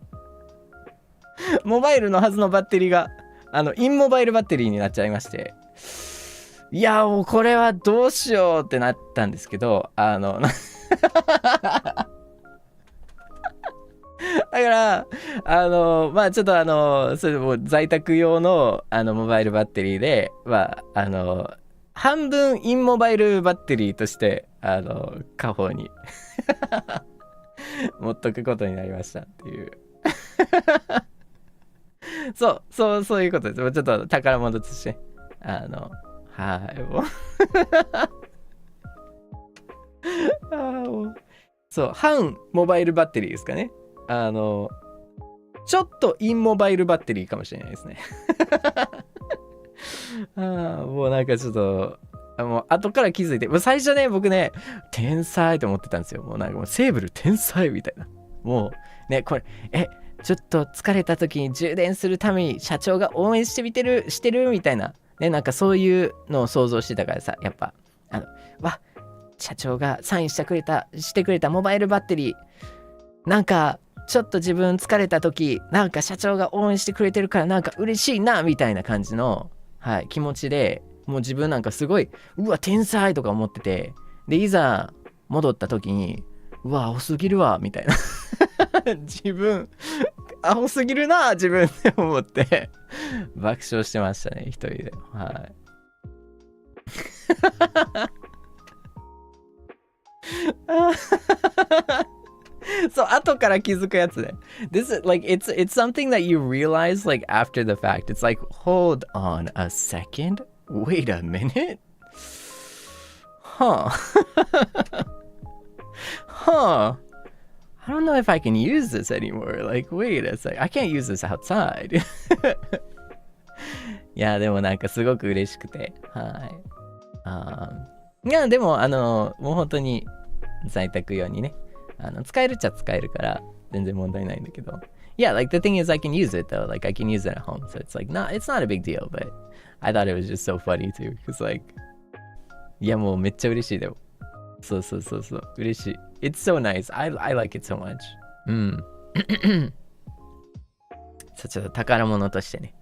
A: モバイルのはずのバッテリーがインモバイルバッテリーになっちゃいまして、いやもうこれはどうしようってなったんですけど、だからまあちょっとそれも在宅用のモバイルバッテリーで、半分インモバイルバッテリーとして家宝に持っとくことになりましたっていう。そういうことです。ちょっと宝物としてはいもうもうそう半モバイルバッテリーですかね。ちょっとインモバイルバッテリーかもしれないですね。もうなんかちょっともう後から気づいて、もう最初ね僕ね天才と思ってたんですよ。もうなんかもうセーブル天才みたいな、もうねこれちょっと疲れた時に充電するために社長が応援してるみたいなね、なんかそういうのを想像してたからさ、やっぱ社長がサインしてくれたモバイルバッテリー、なんかちょっと自分疲れた時なんか社長が応援してくれてるからなんか嬉しいなみたいな感じの、気持ちで、もう自分なんかすごいうわ天才とか思ってて、でいざ戻った時にうわアホすぎるわみたいな自分アホすぎるな自分って思って爆笑してましたね、一人で。そう後から気づくやつで、This is like it's something that you realize like after the fact. It's like, hold on a second, wait a minute, huh. I don't know if I can use this anymore. Like, wait a second, I can't use this outside. いやでもなんかすごく嬉しくて、いやでももう本当に在宅用にね使えるっちゃ使えるから全然問題ないんだけど、 Yeah, like the thing is I can use it though, like I can use it at home, so it's like it's not a big deal, but I thought it was just so funny too, because like いやもうめっちゃ嬉しいでも、そう嬉しい。 It's so nice, I like it so much. そうちょっと宝物としてね、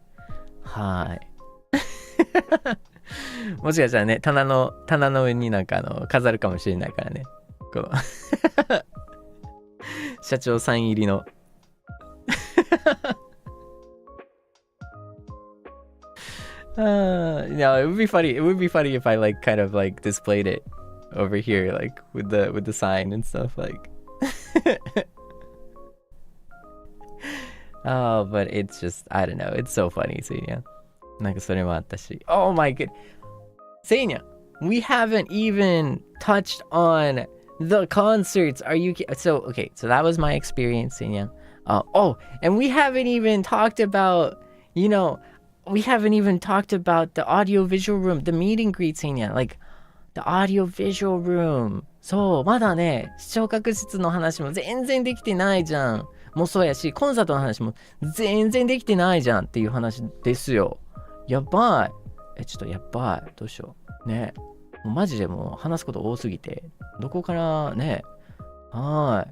A: もしかしたらね棚の上になんか飾るかもしれないからね、この社長サイン入りのNo, it would be funny. It would be funny if I like kind of like displayed it over here, like with the sign and stuff, like. Oh, but it's just, I don't know. It's so funny, Seinya. なんかそれもあったし。Oh my god. Seinya, we haven't even touched on the concerts. Are you so okay, so that was my experience, Seinya. Oh, and we haven't even talked about, you know, we haven't even talked about the audio visual room, the meet and greet, Seinya. Like the audio visual room. そう、まだね、視聴覚室の話も全然できてないじゃん。もそうやし、コンサートの話も全然できてないじゃんっていう話ですよ。やばい。ちょっとやばい。どうしよう。ね。もうマジでもう話すこと多すぎて、どこからね。は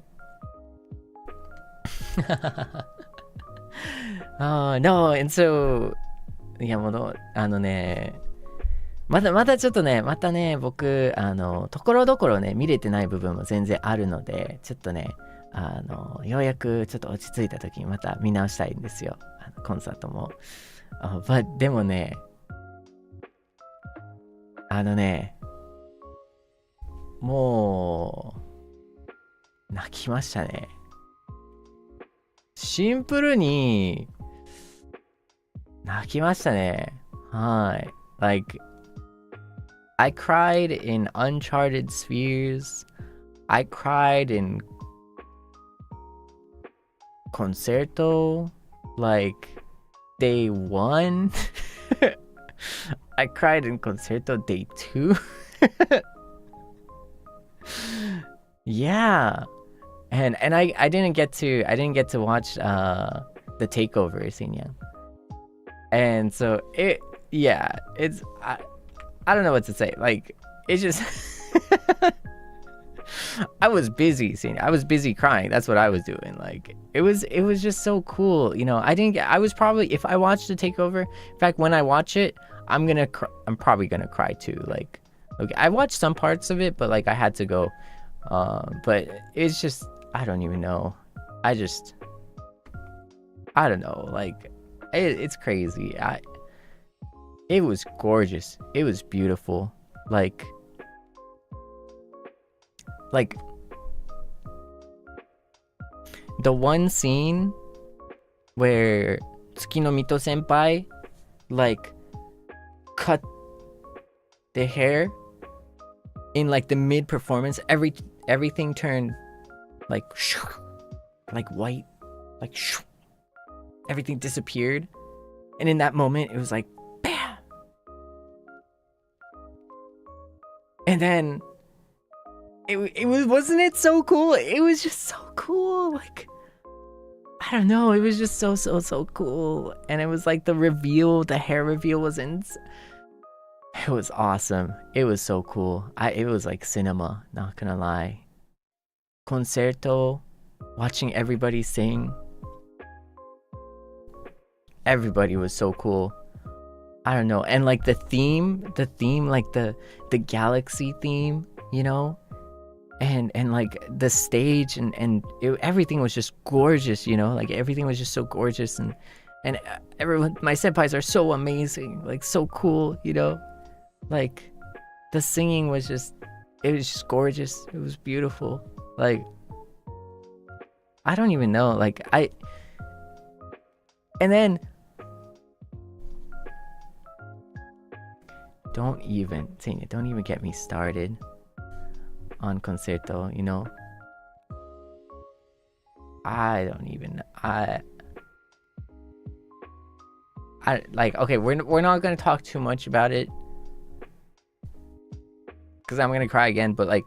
A: ーい。No, and so, いやもう、またちょっとね、またね、僕、ところどころね、見れてない部分も全然あるので、ちょっとね、ようやくちょっと落ち着いた時にまた見直したいんですよ。コンサートも。でもね、もう、泣きましたね。シンプルに、泣きましたね。はい。Like, I cried in Uncharted Spheres. I cried in Concerto, like day 1. I cried in Concerto day 2. Yeah. And I didn't get to watch the takeover, Seinyan. And so it's I don't know what to say. Like, it's just I was busy crying. That's what I was doing. Like, it was just so cool. You know, I was probably, if I watched the takeover, in fact, when I watch it, I'm probably gonna cry too. Like, okay, I watched some parts of it, but like I had to go. But it's just, I don't even know. I don't know. Like, it's crazy. It was gorgeous. It was beautiful. Like the one scene where Tsukinomito senpai like cut the hair in like the mid performance, everything turned like white, like everything disappeared, and in that moment it was like bam, and then wasn't it so cool? It was just so cool. Like, I don't know, it was just so cool. And it was like the hair reveal was it was awesome. It was so cool. It was like cinema, not gonna lie. Concerto, watching everybody sing. Everybody was so cool. I don't know. And like the theme, like the galaxy theme, you know? And like the stage and everything was just gorgeous, you know? Like everything was just so gorgeous, and everyone, my senpais are so amazing, like so cool, you know? Like the singing was just, it was just gorgeous. It was beautiful. Like, I don't even know, like and then don't even get me started on Concerto, you know? I like, okay, we're not gonna talk too much about it, because I'm gonna cry again, but like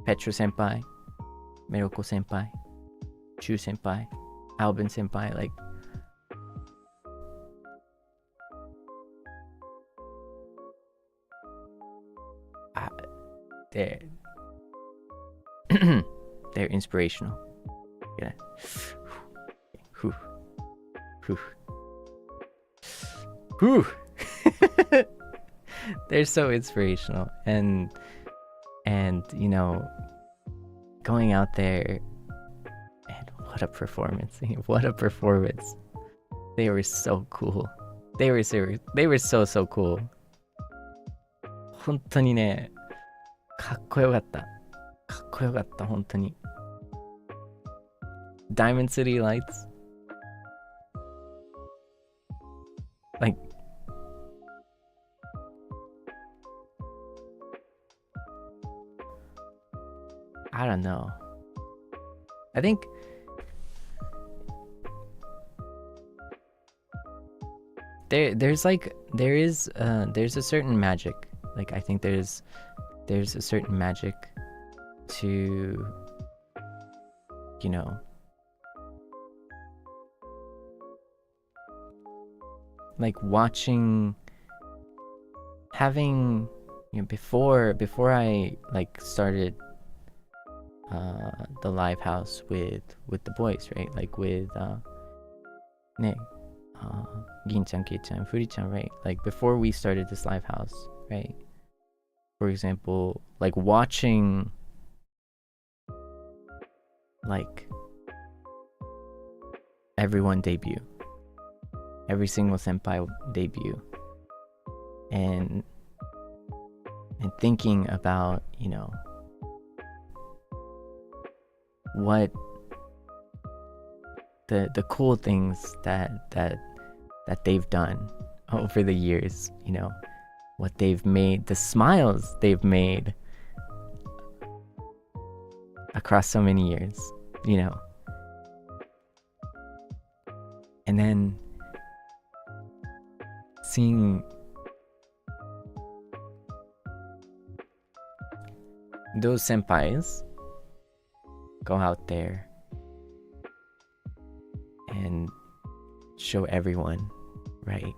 A: Petro senpai, Miroko senpai, Chu senpai, Albin senpai, like they're inspirational. Yeah. They're so inspirational, and you know, going out there, and what a performance. They were so cool. They were so cool. 本当にね、かっこよかった。かっこよかった、本当に。Diamond City Lights. Like, I don't know. I think there's a certain magic. Like, I think there's a certain magic to, you know, like watching, having, you know, before I like started the live house with the boys, right? Like with Gin-chan, Ki-chan, Furi-chan, right? Like before we started this live house, right? For example, like watching like everyone debut, every single senpai debut, and thinking about, you know, what the cool things that they've done over the years, you know, what they've made, the smiles they've made across so many years, you know. And then seeing those senpais go out there and show everyone, right?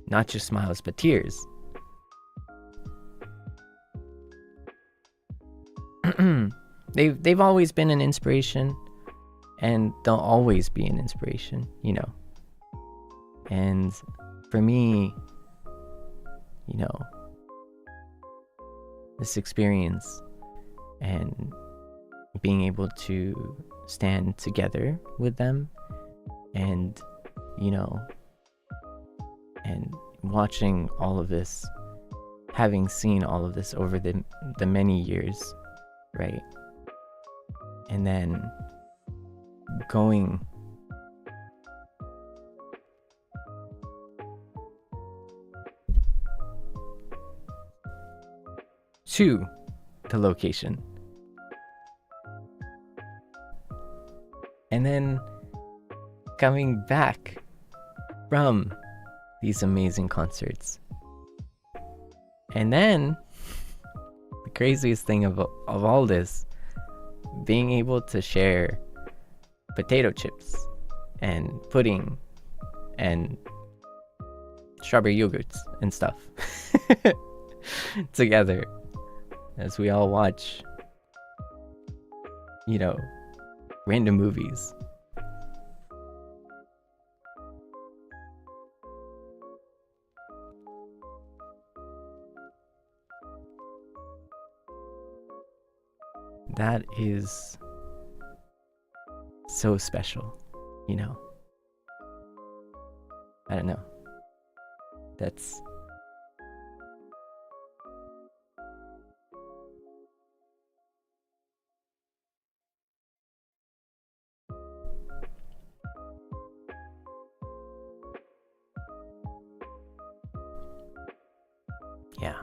A: Not just smiles, but tears. They've always been an inspiration, and they'll always be an inspiration, you know. And for me, you know, this experience and being able to stand together with them, and, you know, and watching all of this, having seen all of this over the many years, right? And then going to the location, and then coming back from these amazing concerts, and then the craziest thing of all this, being able to share potato chips and pudding and strawberry yogurts and stuff together as we all watch, you know, random movies. That is so special, you know. I don't know. That's yeah.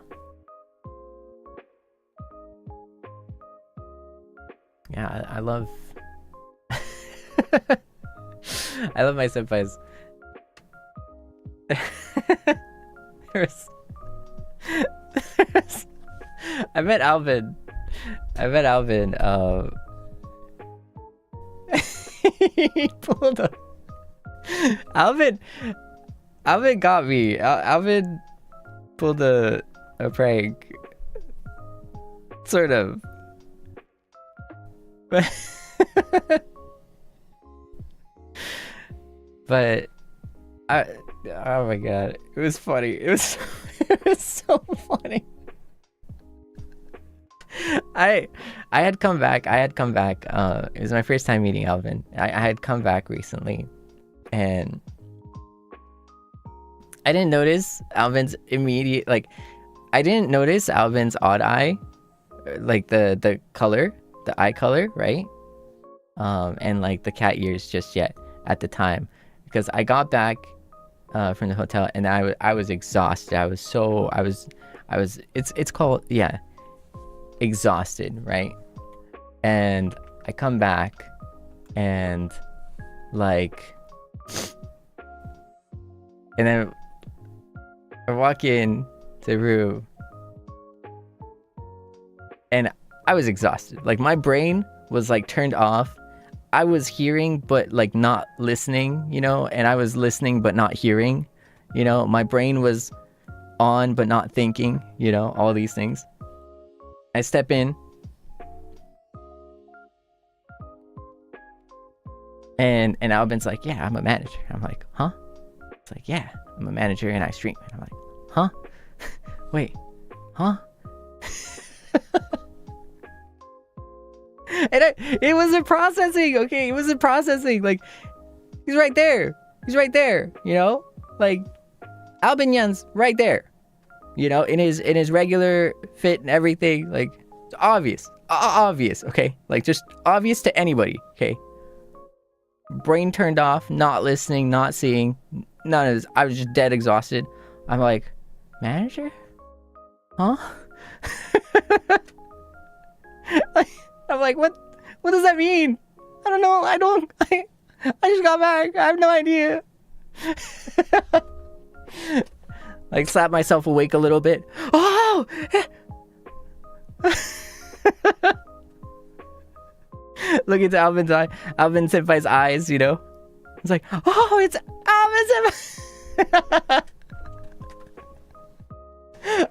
A: Yeah, I love I love my senpais. I met Alvin. He pulled a Alvin got me. Alvin pulled a prank. Sort of. But oh my god, it was funny. It was so funny. I had come back. It was my first time meeting Alvin. I had come back recently, and I didn't notice Alvin's odd eye like the color, the eye color, right? And like the cat ears just yet at the time, because I got back from the hotel and I was exhausted. It's called, yeah, exhausted, right? And I come back and like, and then I walk in to the room and I was exhausted. Like my brain was like turned off. I was hearing but like not listening, you know, and I was listening but not hearing, you know. My brain was on but not thinking, you know, all these things. I step in and Albin's like, yeah, I'm a manager. I'm like, huh? It's like, yeah, I'm a manager and I stream. And I'm like, huh? Wait, huh? And it wasn't processing, okay? It wasn't processing. Like, he's right there. He's right there, you know? Like, Albin Yan's right there, you know, in his regular fit and everything. Like, it's obvious. Obvious, okay? Like, just obvious to anybody, okay? Brain turned off, not listening, not seeing, none of this. I was just dead exhausted. I'm like, manager? Huh? I'm like, what does that mean? I don't know. I just got back. I have no idea. Like, slap myself awake a little bit. Oh! Look into Alvin Senpai's eyes, you know? It's like, oh, it's Alvin Senpai!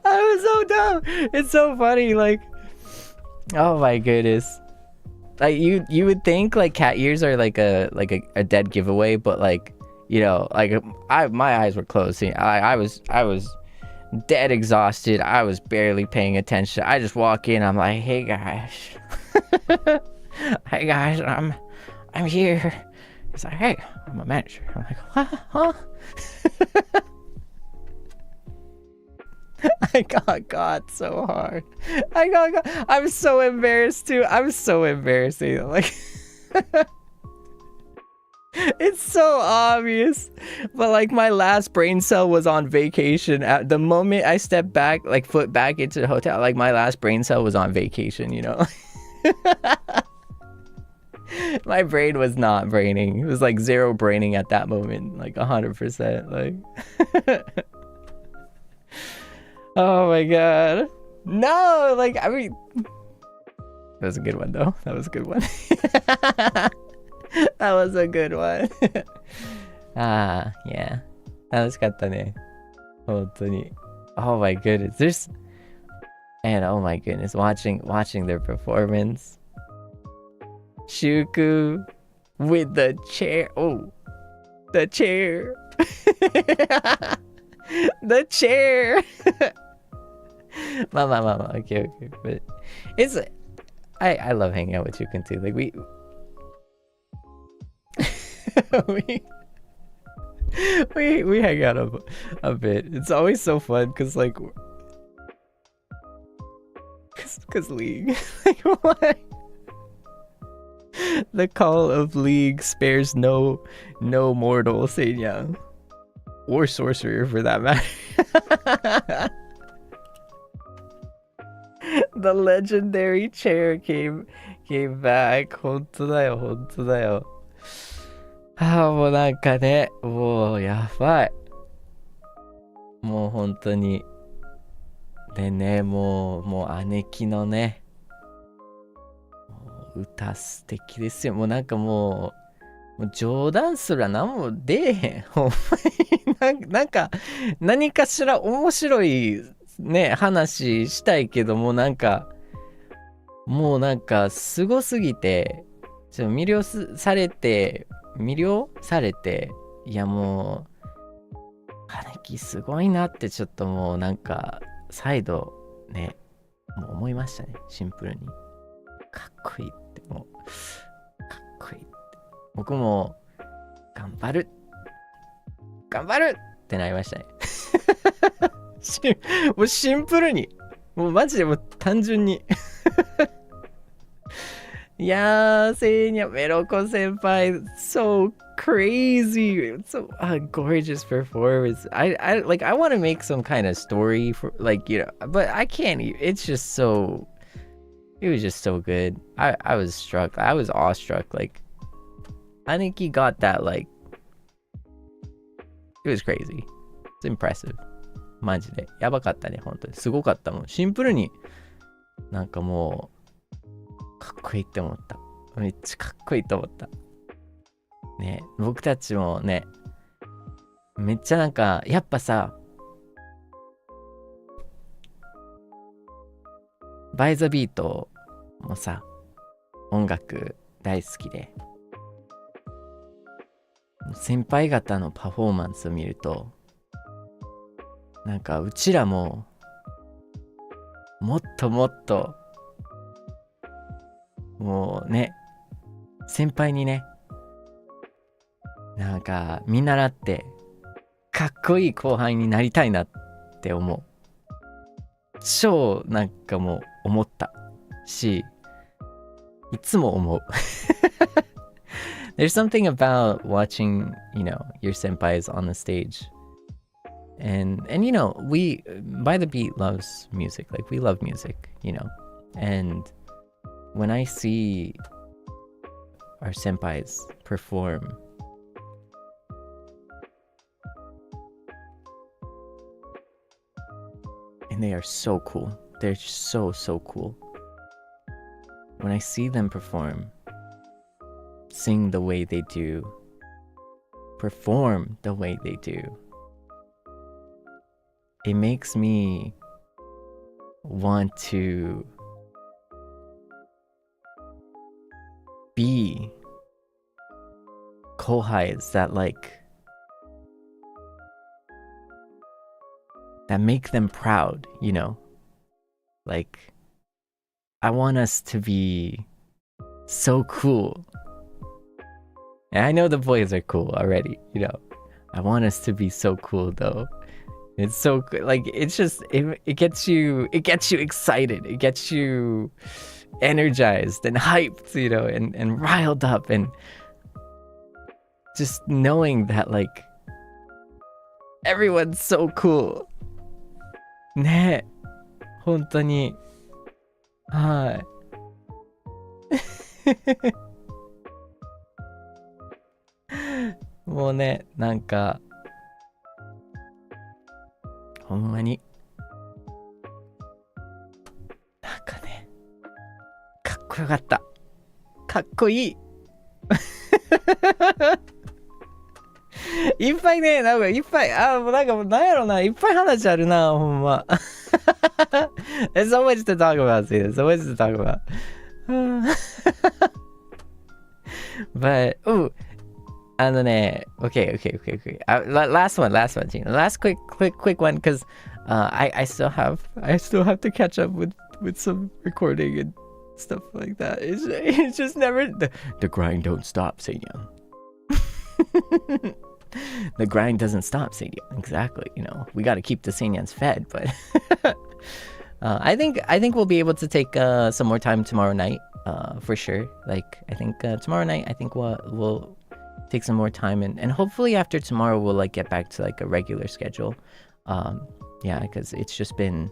A: I was so dumb. It's so funny, like, oh my goodness. Like you would think like cat ears are like a dead giveaway, but like, you know, like my eyes were closed. See, I was dead exhausted. I was barely paying attention. I just walk in, I'm like, hey guys. Hey guys, I'm here. He's like, hey, I'm a manager. I'm like, huh? I got so hard. I was so embarrassed too. I was so embarrassing. Like, it's so obvious. But like my last brain cell was on vacation. At the moment I stepped back, like foot back into the hotel, like my last brain cell was on vacation, you know? My brain was not braining. It was like zero braining at that moment, like 100%. Like, oh my god. No, like, I mean, that was a good one though. That was a good one. That was a good one. Ah, yeah. 楽しかったね。本当に。Oh my goodness. And oh my goodness, watching their performance. Shuku with the chair. Oh, the chair. The chair. Mama. Okay. But it's, I love hanging out with Yukun too. Like we hang out a bit. It's always so fun because like, cause League. Like what? The call of League spares no mortal, Seinyan. Or sorcerer for that matter. The legendary chair came back. 本当だよ。ああ、もうなんかね、もうやばい。もう本当に。でね、もう姉貴のね、歌素敵ですよ。もうなんかもう冗談すら何も出えへん。ほんまになんか何かしら面白いね話したいけども、なんかすごすぎて魅了されて、いやもう姉貴すごいなってちょっともうなんか再度ね、もう思いましたね。シンプルにかっこいいって、もうかっこいいって、僕も頑張るってなりましたね。もうシンプルに、もうマジでもう単純に Yeah, Seinya, Meroko senpai, so crazy. So gorgeous performance. I want to make some kind of story for but I can't. It's just so. It was just so good. I was struck. I was awestruck. I think he got that. It was crazy. It's impressive. マジでやばかったね、本当にすごかったもん。シンプルになんかもう。かっこいいって思った。めっちゃかっこいいと思った。ね、僕たちもね、めっちゃなんか、やっぱさ、バイザビートもさ、音楽大好きで、先輩方のパフォーマンスを見ると、なんかうちらも、もっともっと、もうね、先輩にね、なんか見習ってかっこいい後輩になりたいなって思う。超なんかもう思ったし、いつも思う。There's something about watching, your senpais on the stage. And we, By the Beat loves music. We love music, and when I see our senpais perform, and they are so cool. They're so cool. When I see them perform, sing the way they do, perform the way they do, it makes me want to be kohais that make them proud, I want us to be so cool. And I know the boys are cool already, I want us to be so cool though. It's so it's just it gets you excited. It gets you energized and hyped, and riled up, and just knowing that everyone's so cool. ねえ、本当に、はい。もうね、なんかほんまになんかね、かっこよかった。かっこいい。いっぱいね、なんかいっぱい、もうなんかもうなんやろな、いっぱい話あるな、ほんま。There's so much to talk about, see, there's so much to talk about. But, okay. Last one, Gina. Last quick one, because I still have to catch up with some recording and stuff like that. It's just never the grind don't stop, Seinyan. The grind doesn't stop, Seinyan. Exactly. We got to keep the Seinyans fed, but I think we'll be able to take some more time tomorrow night, for sure. I think tomorrow night, I think we'll take some more time, and hopefully after tomorrow we'll get back to a regular schedule. Yeah, because it's been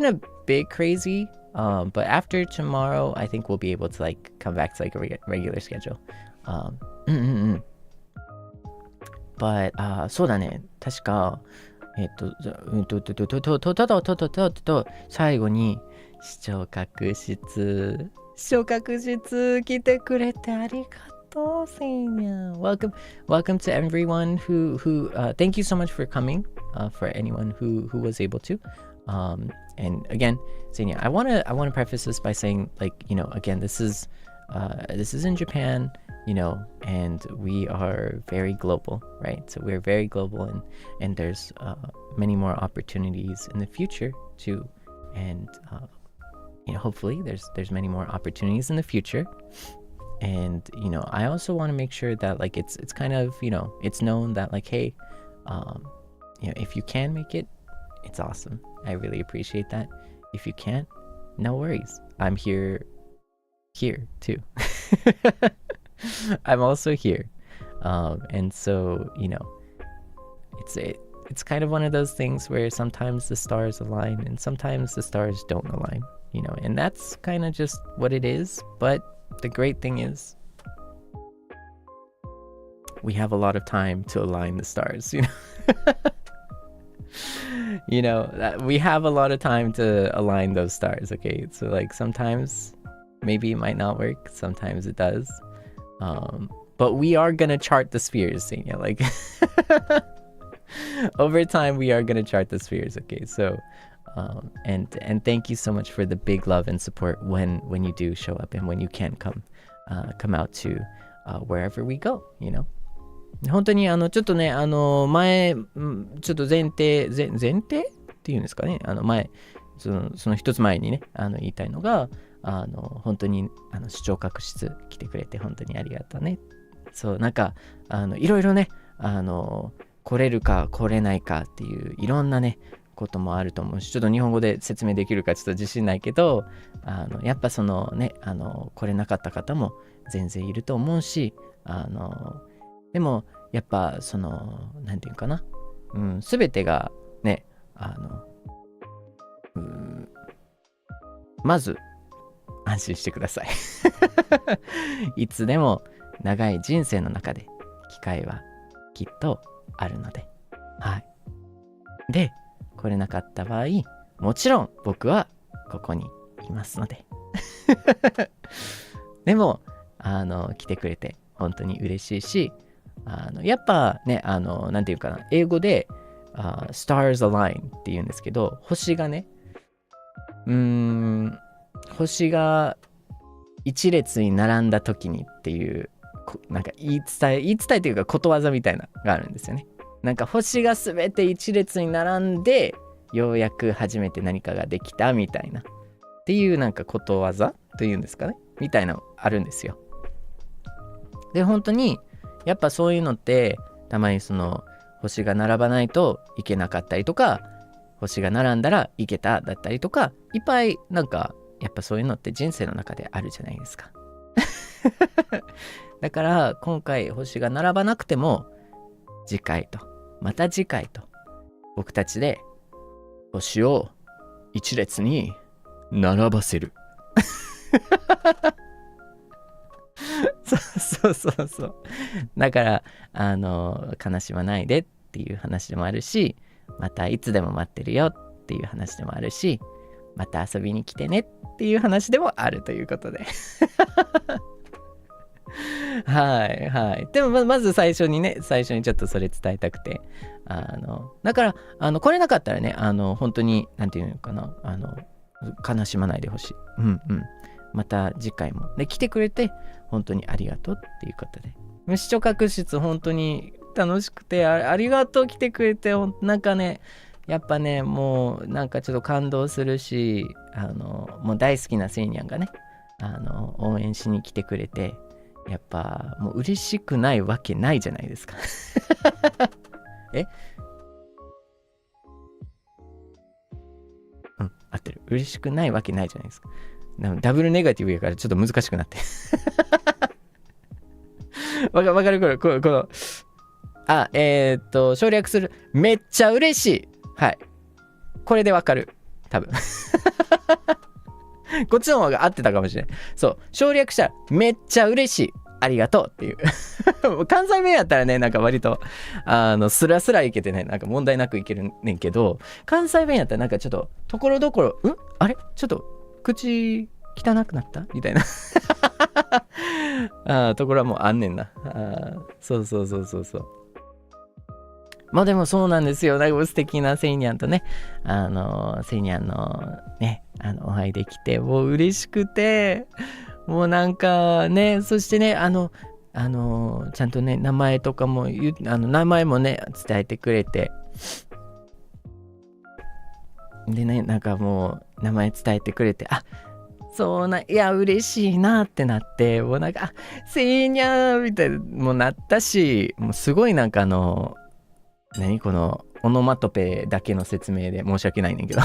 A: a bit crazy. But after tomorrow, I think we'll be able to come back to a regular schedule. But そうだね、確か最後に視聴覚室来てくれてありがとう、Seinya. Welcome to everyone who thank you so much for coming, for anyone who was able to. And again, Seinya, I want to preface this by saying, again, this is in Japan, and we are very global, right? So we're very global, and there's many more opportunities in the future too, and hopefully there's many more opportunities in the future. And I also want to make sure that it's kind of it's known that hey, if you can make it, it's awesome. I really appreciate that. If you can't, no worries. I'm here too. I'm also here. And so, it's kind of one of those things where sometimes the stars align and sometimes the stars don't align, and that's kind of just what it is. But the great thing is we have a lot of time to align the stars, we have a lot of time to align those stars. Okay, so like sometimes maybe it might not work, sometimes it does, but we are gonna chart the spheres, Seinya. Like over time we are gonna chart the spheres. Okay, so and thank you so much for the big love and support when you do show up and when you can come out to wherever we go. 本当にちょっとね前ちょっと前提っていうんですかね、前その一つ前にね言いたいのが本当に視聴覚室来てくれて本当にありがとうね。そうなんかいろいろね来れるか来れないかっていういろんなねこともあると思うし、ちょっと日本語で説明できるかちょっと自信ないけどやっぱそのね来れなかった方も全然いると思うし、でもやっぱそのなんていうかな、全てがねまず安心してくださいいつでも長い人生の中で機会はきっとあるので、はい。で来れなかった場合もちろん僕はここにいますのででも来てくれて本当に嬉しいし、やっぱねなんていうかな、英語でstars align って言うんですけど、星がね星が一列に並んだ時にっていうなんか言い伝えというかことわざみたいなのがあるんですよね。なんか星がすべて一列に並んでようやく初めて何かができたみたいなっていうなんかことわざというんですかねみたいなのあるんですよ。で本当にやっぱそういうのってたまにその星が並ばないといけなかったりとか、星が並んだらいけただったりとか、いっぱいなんかやっぱそういうのって人生の中であるじゃないですかだから今回星が並ばなくても次回とまた次回と僕たちで星を一列に並ばせるそうだから悲しまないでっていう話でもあるし、またいつでも待ってるよっていう話でもあるし、また遊びに来てねっていう話でもあるということではいはい。でもまず最初にちょっとそれ伝えたくて、だから来れなかったらね本当になんていうのかな悲しまないでほしい。また次回もで来てくれて本当にありがとうっていうことで、視聴覚室本当に楽しくてありがとう来てくれて、なんかねやっぱねもうなんかちょっと感動するし、もう大好きなセイニャンがね応援しに来てくれて、やっぱもう嬉しくないわけないじゃないですか合ってる。嬉しくないわけないじゃないですか。ダブルネガティブやからちょっと難しくなってわかるこの省略するめっちゃ嬉しい。はい、これでわかる多分こっちの方が合ってたかもしれない。そう省略したらめっちゃ嬉しいありがとうっていう関西弁やったらねなんか割とスラスラいけてねなんか問題なくいけるねんけど、関西弁やったらなんかちょっとところどころあれちょっと口汚くなったみたいなところはもうあんねんな。そうまあでもそうなんですよ。だいぶ素敵なセイニャンとねセイニャンのねお会いできてもう嬉しくて、もうなんかね、そしてねちゃんとね名前とかも名前もね伝えてくれて、でねなんかもう名前伝えてくれて、いや嬉しいなってなって、もうなんかセイニャーみたいなもうなったし、もうすごいなんか何このオノマトペだけの説明で申し訳ないねんけど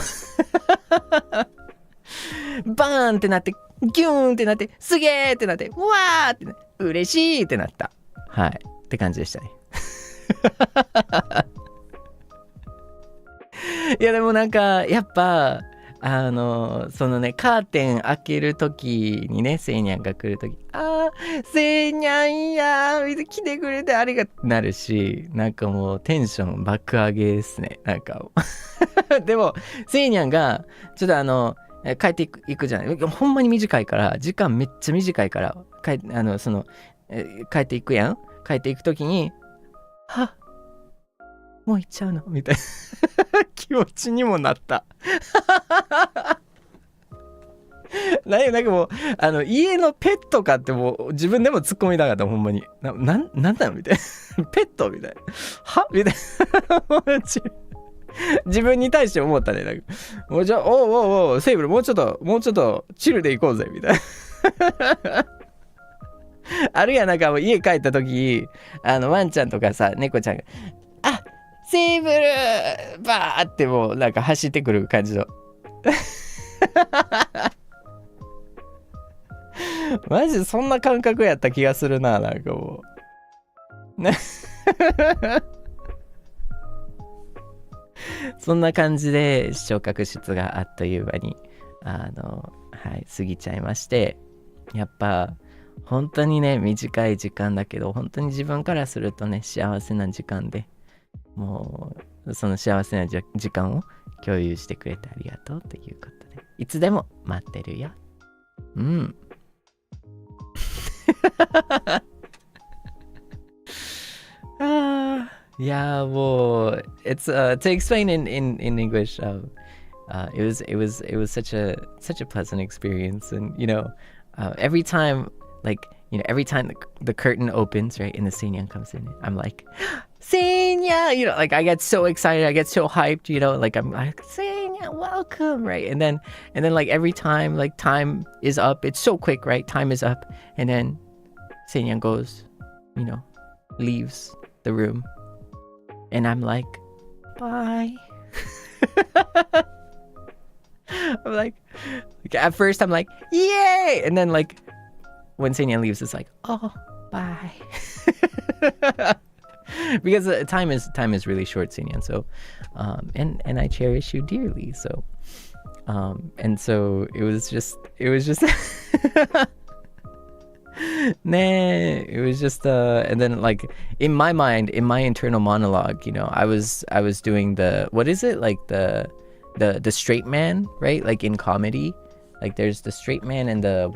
A: バーンってなって、ギューンってなって、すげーってなって、うわーってなって、嬉しいってなった。はい。って感じでしたね。いやでもなんか、やっぱ、そのね、カーテン開けるときにね、セイニャンが来るとき、セイニャンやー、来てくれてありがとうなるし、なんかもうテンション爆上げですね。なんか。でも、セイニャンが、ちょっと帰っていくじゃない。ほんまに短いから、時間めっちゃ短いから、帰っていくやん。帰っていくときに、はもう行っちゃうのみたいな気持ちにもなった。なんかもう家のペットかってもう自分でも突っ込みたかった。ほんまになんなのみたいな。ペットみたいな。はみたいな。自分に対して思ったね。なんかもうじゃあおうセイブルもうちょっとチルで行こうぜみたいな。あるいはなんかもう家帰った時ワンちゃんとかさ猫ちゃんがセイブルバーってもうなんか走ってくる感じの。マジそんな感覚やった気がするな。なんかもうそんな感じで視聴覚室があっという間に過ぎちゃいまして、やっぱ本当にね短い時間だけど本当に自分からするとね幸せな時間で、もうその幸せな時間を共有してくれてありがとうということで、いつでも待ってるよ。いやもう it's to explain in English, it was such a pleasant experience, and every time every time the curtain opens, right, and the Seinyan comes in, I'm like Seinyan, like I get so excited, I get so hyped, like I'm like Seinyan, welcome, right, and then like every time like time is up, it's so quick, right, time is up, and then Seinyan goes, leaves the room, and I'm like, bye. I'm like at first I'm like, yay, and then like when Seinyan leaves, it's like, oh, bye. Because time is really short, Seinyan. So, and I cherish you dearly. So, and so it was just it was just and then like in my mind, in my internal monologue, I was doing what is it, like the straight man, right? Like in comedy, like there's the straight man and the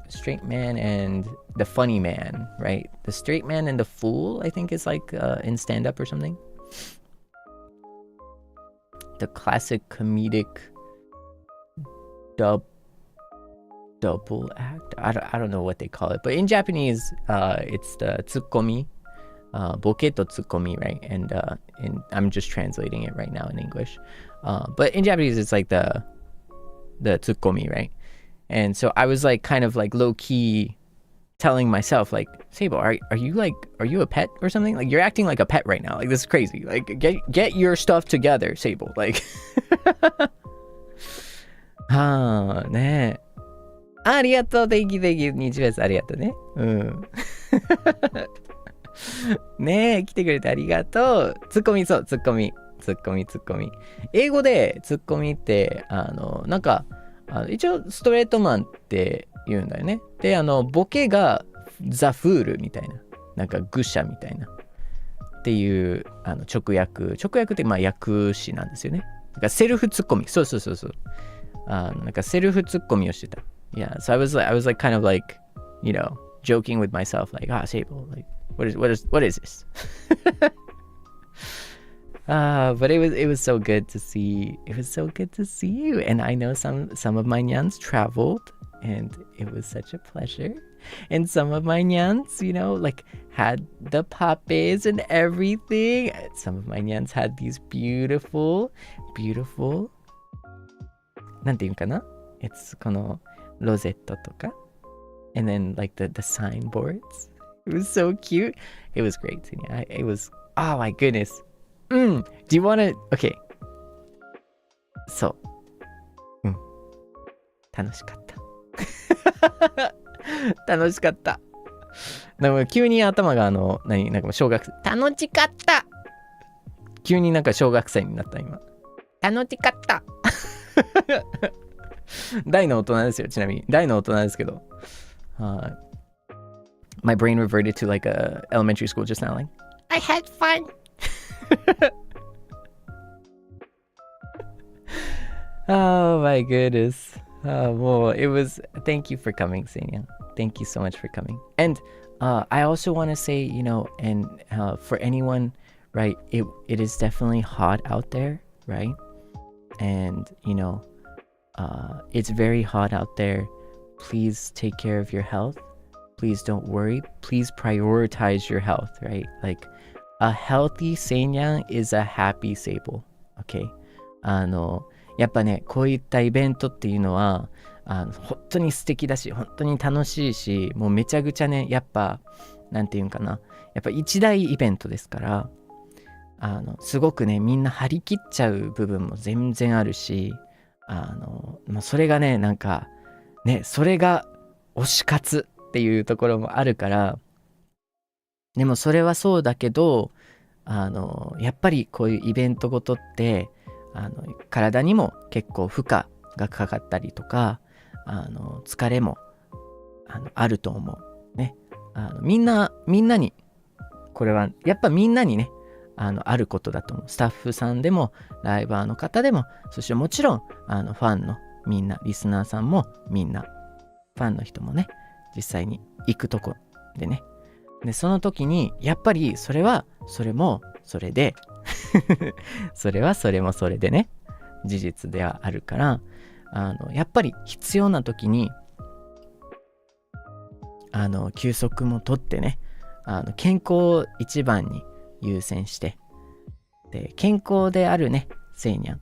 A: straight man and the funny man, right? The straight man and the fool, I think is like in stand-up or something. The classic comedic double act. I don't know what they call it, but in Japanese, it's the tsukomi, boke to tsukomi, right? And I'm just translating it right now in English. But in Japanese, it's like the tsukomi, right? And so I was like kind of like low key telling myself like, Seible, are you a pet or something? Like you're acting like a pet right now. Like this is crazy. Like get your stuff together, Seible. Like ねえ。ありがとう。Thank you. ニジフェスありがとうね。ねえ、来てくれてありがとう。ツッコミ。英語でツッコミってなんか一応ストレートマンって言うんだよね。でボケがザ・フールみたいな、なんか愚者みたいなっていう直訳ってまあ訳詞なんですよね。だからセルフツッコミ、そうなんかセルフツッコミをしてた。Yeah, so I was like kind of like, joking with myself, like, Seible, like, what is this? But it was so good to see. It was so good to see you. And I know some of my nyans traveled, and it was such a pleasure. And some of my nyans, like had the puppies and everything. Some of my nyans had these beautiful, なんていうかな? It's このロゼットとか and then like the signboards. It was so cute. It was great. It was, oh my goodness. Do you want to, okay. そう。楽しかった楽しかった。でも急に頭がなんか小学生、楽しかった、急になんか小学生になった今。楽しかった大の大人ですよ、ちなみに大の大人ですけど、my brain reverted to like a elementary school just now, like I had fun oh my goodness. Well, it was, thank you for coming, Seinyan. Thank you so much for coming. And I also want to say, you know, and for anyone, right, it is definitely hot out there, right? And, you know, it's very hot out there. Please take care of your health. Please don't worry. Please prioritize your health, right? Like, a healthy Seinyan is a happy Seible. Okay? やっぱね、こういったイベントっていうのは本当に素敵だし、本当に楽しいし、もうめちゃくちゃね、やっぱなんていうんかな、やっぱ一大イベントですから、すごくね、みんな張り切っちゃう部分も全然あるし、それがね、なんかね、それが推し活っていうところもあるから、でもそれはそうだけど、やっぱりこういうイベントごとって体にも結構負荷がかかったりとか、疲れもあると思うね。みんなに、これはやっぱみんなにね、あることだと思う。スタッフさんでもライバーの方でも、そしてもちろんファンのみんな、リスナーさんもみんな、ファンの人もね、実際に行くとこでね、でその時にやっぱりそれはそれもそれでそれはそれもそれでね、事実ではあるから、やっぱり必要な時に休息も取ってね、健康を一番に優先して、で健康であるねセイニャン、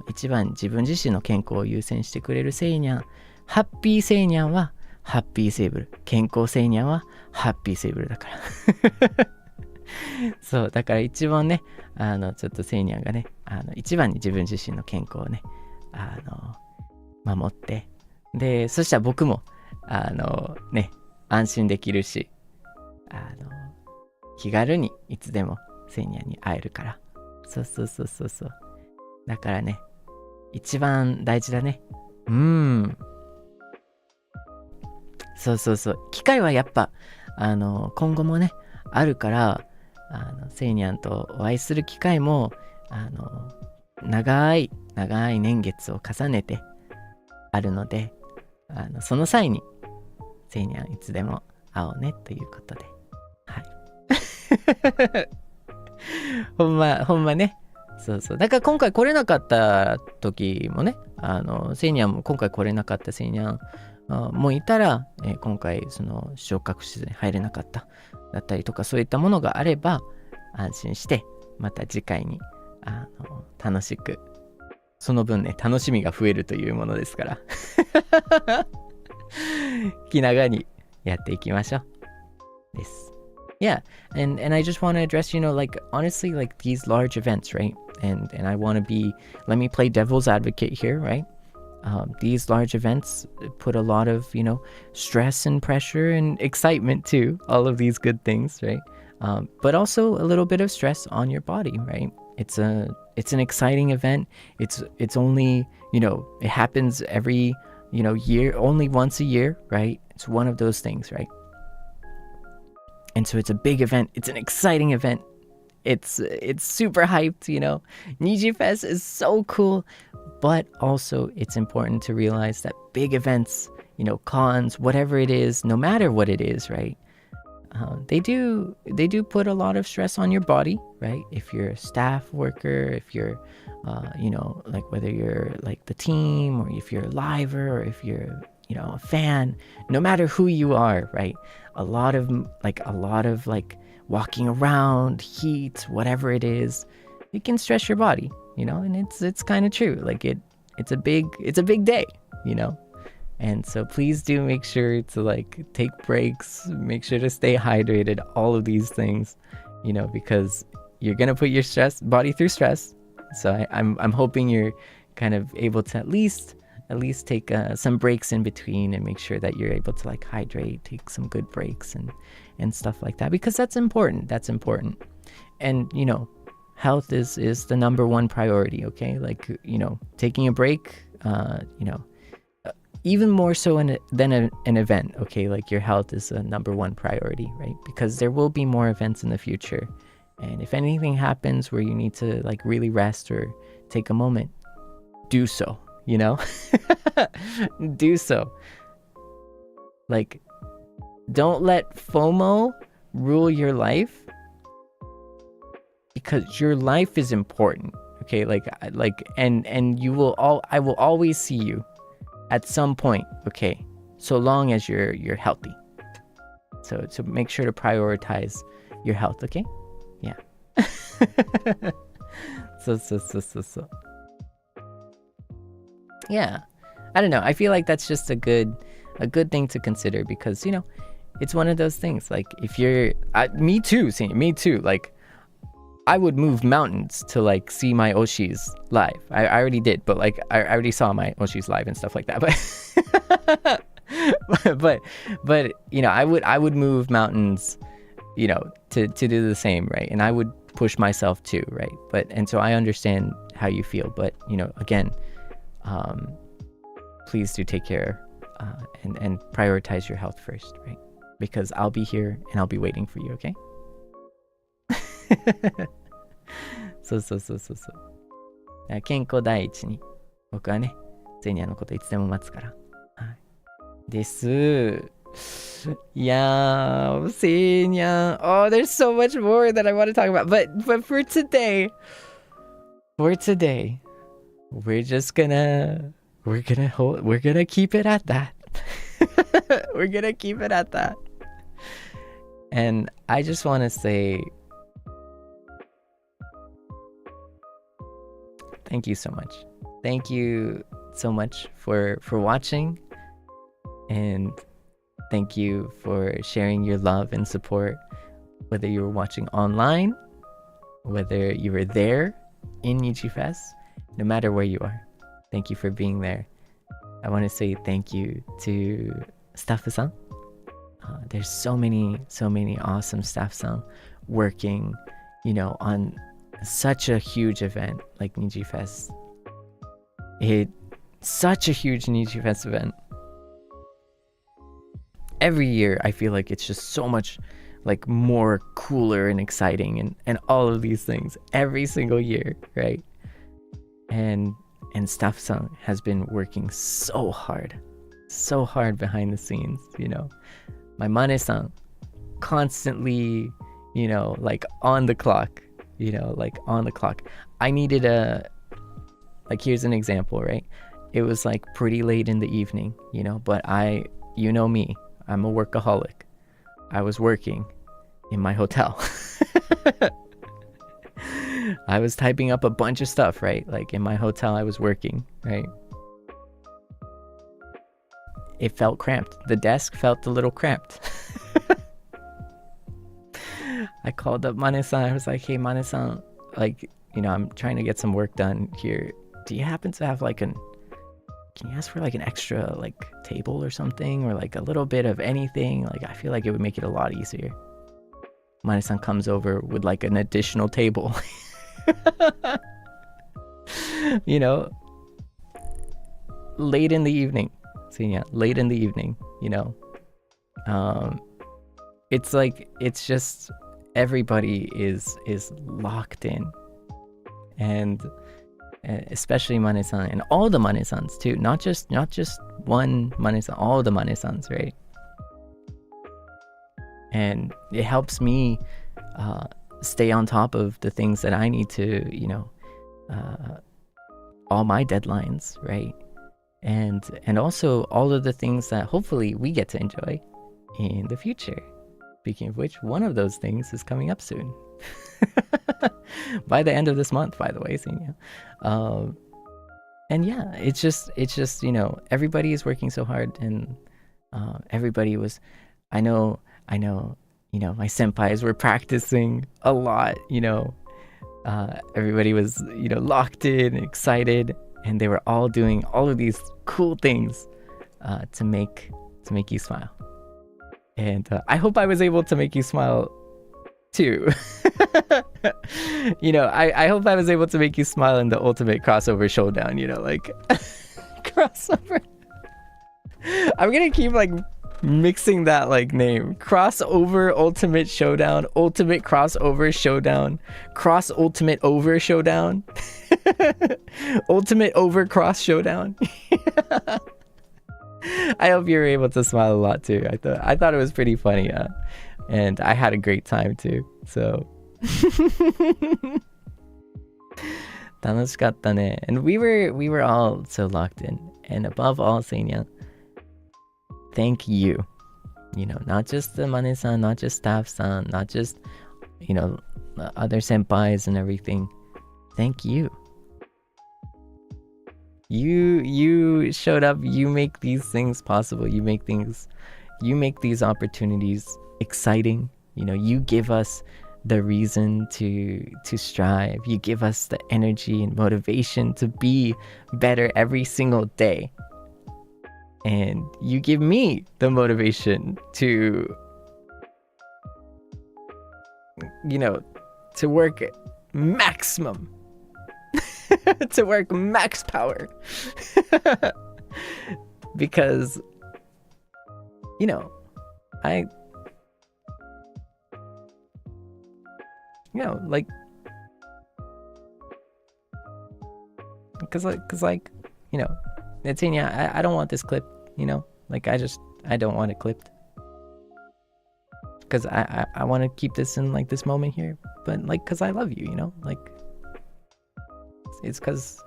A: 一番自分自身の健康を優先してくれるセイニャン、ハッピーセイニャンはハッピーセーブル、健康セイニャンはハッピーセーブルだからそうだから一番ね、ちょっとセイニャンがね、一番に自分自身の健康をね、守って、でそしたら僕もね、安心できるし、気軽にいつでもセイニャンに会えるから、そうだからね、一番大事だね。そう機会はやっぱ今後もねあるから、セイニャンとお会いする機会も長い年月を重ねてあるので、その際にセイニャンいつでも会おうねということで、はいほんまね、そうだから今回来れなかった時もね、セイニャンも今回来れなかったセイニャンもういたら、今回その昇格室に入れなかっただったりとか、そういったものがあれば安心してまた次回に楽しく、その分ね楽しみが増えるというものですから気長にやっていきましょうです。Yeah, and I just want to address, you know, like honestly, like these large events, right? And I want to be, let me play devil's advocate here, right? These large events put a lot of, you know, stress and pressure and excitement too, all of these good things, right? But also a little bit of stress on your body, right? It's an exciting event. It's only, you know, it happens every, you know, year, only once a year, right? It's one of those things, right? And so it's a big event. It's an exciting event. It's super hyped, you know. Nijifes is so cool. But also it's important to realize that big events, you know, cons, whatever it is, no matter what it is, right? They do put a lot of stress on your body, right? If you're a staff worker, if you're, you know, like whether you're like the team, or if you're a liver, or if you're, you know, a fan, no matter who you are, right? A lot of walking around, heat, whatever it is, it can stress your body, you know, and it's kind of true. Like it's a big day, you know. And so please do make sure to like take breaks, make sure to stay hydrated, all of these things, you know, because you're going to put your body through stress. So I'm hoping you're kind of able to at least at least take some breaks in between and make sure that you're able to like hydrate, take some good breaks and stuff like that, because that's important. And you know, health is the number one priority. Okay, like, you know, taking a break, you know, even more so than an event. Okay, like your health is the number one priority, right? Because there will be more events in the future, and if anything happens where you need to like really rest or take a moment, do so, you know. Do so. Like, don't let FOMO rule your life, because your life is important. Okay, and you will I will always see you at some point, okay, so long as you're healthy. So make sure to prioritize your health, okay? Yeah. So. Yeah. I don't know. I feel like that's just a good thing to consider, because, you know, it's one of those things. Like, if you're me too. Like, I would move mountains to like see my Oshis live. I already did, but like I already saw my Oshis live and stuff like that. But you know, I would move mountains, you know, to do the same, right? And I would push myself too, right? And so I understand how you feel, but you know, again, please do take care and prioritize your health first, right? Because I'll be here and I'll be waiting for you, okay? そう健康第一に僕はねセイニャンのこといつでも待つから、はい、ですいやーセイニャン oh there's so much more that I want to talk about, but for today we're just gonna keep it at that. We're gonna keep it at that. And I just want to say thank you so much. Thank you so much for watching, and thank you for sharing your love and support, whether you were watching online, whether you were there in Nijifes, no matter where you are. Thank you for being there. I want to say thank you to staff-san. There's so many awesome staff-san working, you know, on such a huge event like Nijifest. It's such a huge Nijifest event. Every year I feel like it's just so much like more cooler and exciting and all of these things every single year, right? And staff-san has been working so hard behind the scenes, you know. My Mane-san constantly, you know, like on the clock. I needed like, here's an example, right? It was like pretty late in the evening, you know, but you know me, I'm a workaholic. I was working in my hotel. I was typing up a bunch of stuff, right? Like in my hotel, I was working, right? It felt cramped. The desk felt a little cramped. I called up Mane-san. I was like, hey, Mane-san, like, you know, I'm trying to get some work done here. Do you happen to have like can you ask for like an extra like table or something, or like a little bit of anything? Like, I feel like it would make it a lot easier. Mane-san comes over with like an additional table. You know, late in the evening. So yeah, late in the evening, you know. It's like, it's just everybody is locked in, and especially Mane-san and all the Mane-sans too, not just one Mane-san, all the Mane-sans, right? And it helps me stay on top of the things that I need to, you know, all my deadlines, right? And also all of the things that hopefully we get to enjoy in the future. Speaking of which, one of those things is coming up soon. By the end of this month, by the way, Seinya. And yeah, it's just, you know, everybody is working so hard, and everybody was, I know, you know, my senpais were practicing a lot, you know. Everybody was, you know, locked in, excited, and they were all doing all of these cool things to make you smile. And I hope I was able to make you smile too. I hope I was able to make you smile in the ultimate crossover showdown, like crossover. I'm gonna keep like mixing that like name. Crossover ultimate showdown, ultimate crossover showdown, cross ultimate over showdown, ultimate over cross showdown. I hope you were able to smile a lot too. I thought it was pretty funny, and I had a great time too. So 楽しかったね. And we were all so locked in. And above all, Seinyan, thank you. Not just the Mane-san, not just staff-san, not just, other senpais and everything. Thank you. You showed up. You make these things possible. You make these opportunities exciting. You give us the reason to strive. You give us the energy and motivation to be better every single day. And you give me the motivation to work maximum. To work max power. Because Netsenia, I don't want this clip, I don't want it clipped. Because I want to keep this in this moment here, but because I love you, it's because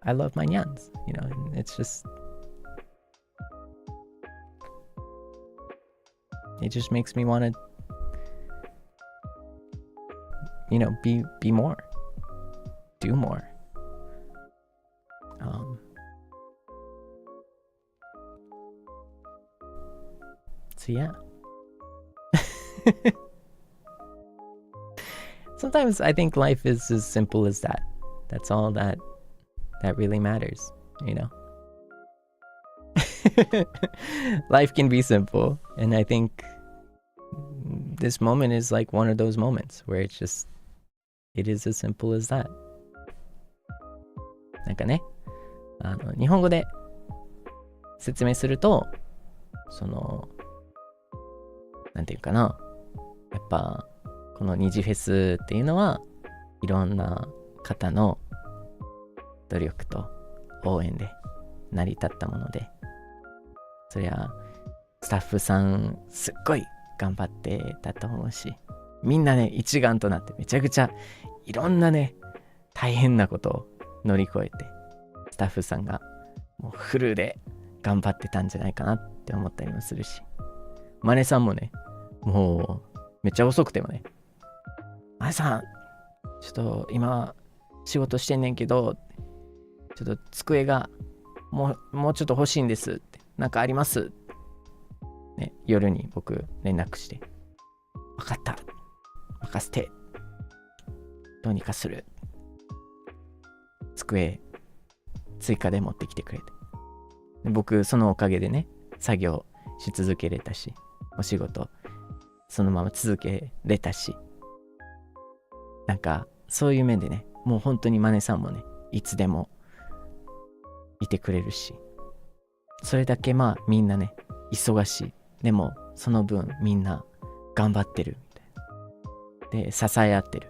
A: I love my nyans, and it's just, it just makes me want to, be more, do more. So yeah. Sometimes I think life is as simple as that. That's all that really matters, Life can be simple, and I think this moment is one of those moments where it is as simple as that. 日本語で説明すると、なんていうかな、やっぱこの二次フェスっていうのはいろんな方の努力と応援で成り立ったもので、そりゃスタッフさんすっごい頑張ってたと思うし、みんなね一丸となってめちゃくちゃいろんなね大変なことを乗り越えて、スタッフさんがもうフルで頑張ってたんじゃないかなって思ったりもするし、マネさんもね、もうめっちゃ遅くてもね、マネさんちょっと今仕事してんねんけど、ちょっと机がもうちょっと欲しいんですって、なんかありますね、夜に僕連絡して、分かった、任せて、どうにかする、机追加で持ってきてくれて、で僕そのおかげでね作業し続けれたし、お仕事そのまま続けれたし、なんかそういう面でね、もう本当にマネさんもねいつでもいてくれるし、それだけみんなね忙しい、でもその分みんな頑張ってるみたいなで、支え合ってる。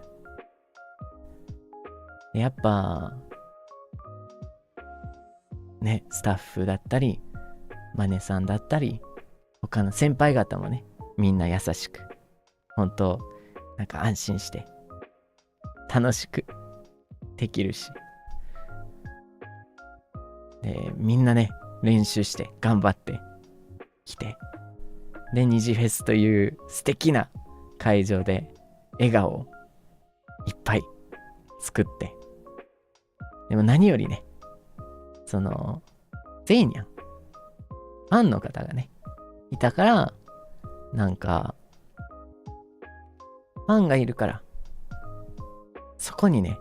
A: でやっぱね、スタッフだったりマネさんだったり他の先輩方もね、みんな優しく、本当なんか安心して楽しくできるし、でみんなね練習して頑張ってきて、でニジフェスという素敵な会場で笑顔をいっぱい作って、でも何よりね、そのセイニャンファンの方がねいたから、なんかファンがいるから、そこにね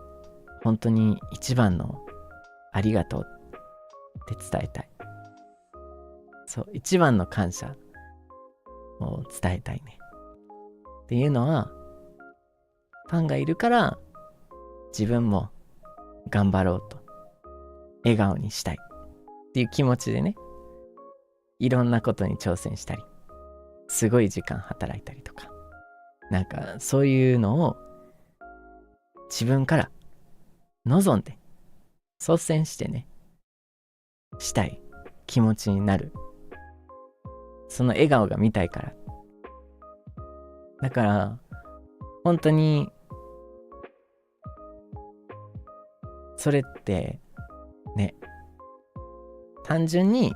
A: 本当に一番のありがとうって伝えたい。そう、一番の感謝を伝えたいね。っていうのは、ファンがいるから自分も頑張ろうと、笑顔にしたいっていう気持ちでね、いろんなことに挑戦したり、すごい時間働いたりとか、なんかそういうのを自分から望んで率先してね、したい気持ちになる。その笑顔が見たいから。だから本当にそれってね、単純に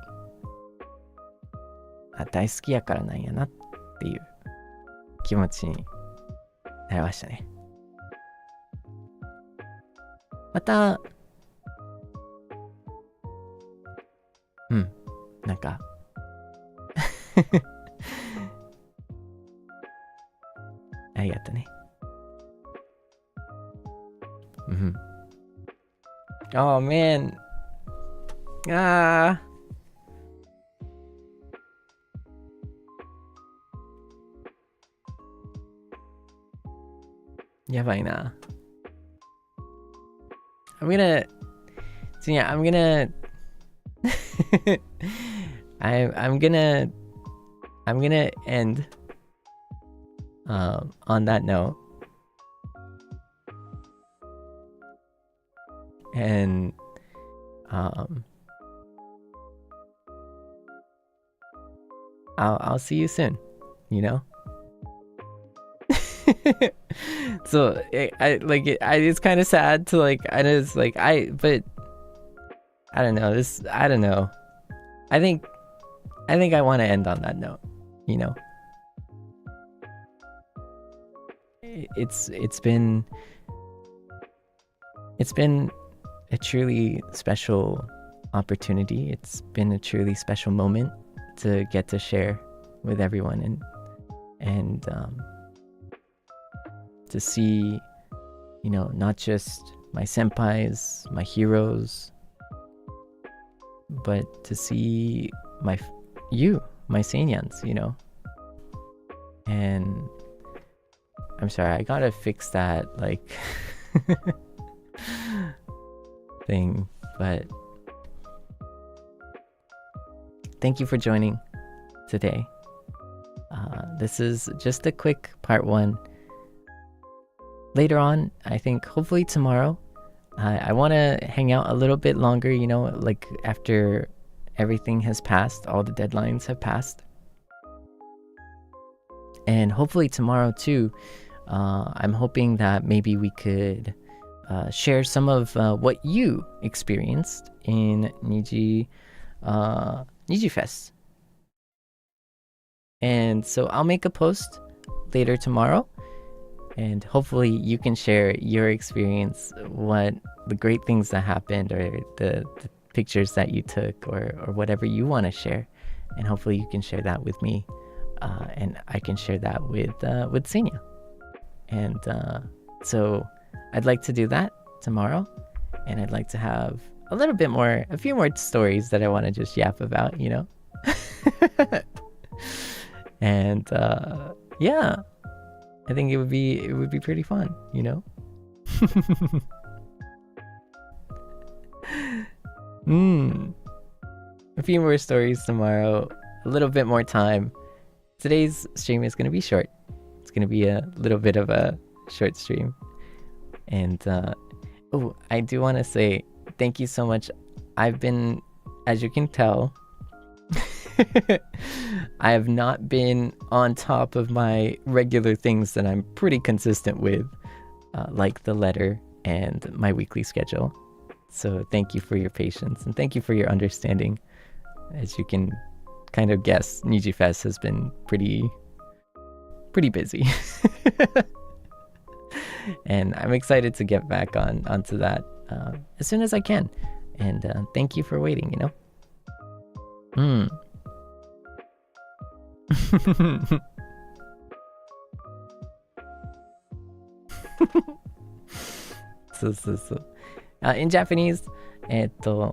A: 大好きやからなんやなっていう気持ちになりましたね。またなんかありがとうね。Oh man. やばいな。I'm gonna end on that note. And I'll see you soon, you know? So it's kind of sad to but I don't know, I don't know. I think I want to end on that note, you know? It's been a truly special opportunity. It's been a truly special moment to get to share with everyone and to see, you know, not just my senpais, my heroes, but to see my Seinyans, you know. And I'm sorry, I gotta fix that thing, but thank you for joining today. This is just a quick part 1. Later on, I think hopefully tomorrow, I want to hang out a little bit longer, you know, after everything has passed, all the deadlines have passed. And hopefully tomorrow too, I'm hoping that maybe we could share some of what you experienced in Nijifest. And so I'll make a post later tomorrow, and hopefully you can share your experience, what the great things that happened, or the pictures that you took, or whatever you want to share. And hopefully you can share that with me, and I can share that with Seinya. And so I'd like to do that tomorrow, and I'd like to have a few more stories that I want to just yap about, you know. And yeah, I think it would be pretty fun, you know. A few more stories tomorrow, a little bit more time. Today's stream is going to be short. It's going to be a little bit of a short stream. And I do want to say thank you so much. I've been, as you can tell, I have not been on top of my regular things that I'm pretty consistent with, like the letter and my weekly schedule. So thank you for your patience, and thank you for your understanding. As you can kind of guess, Nijifes has been pretty busy. And I'm excited to get back onto that as soon as I can. And thank you for waiting, you know. So in Japanese,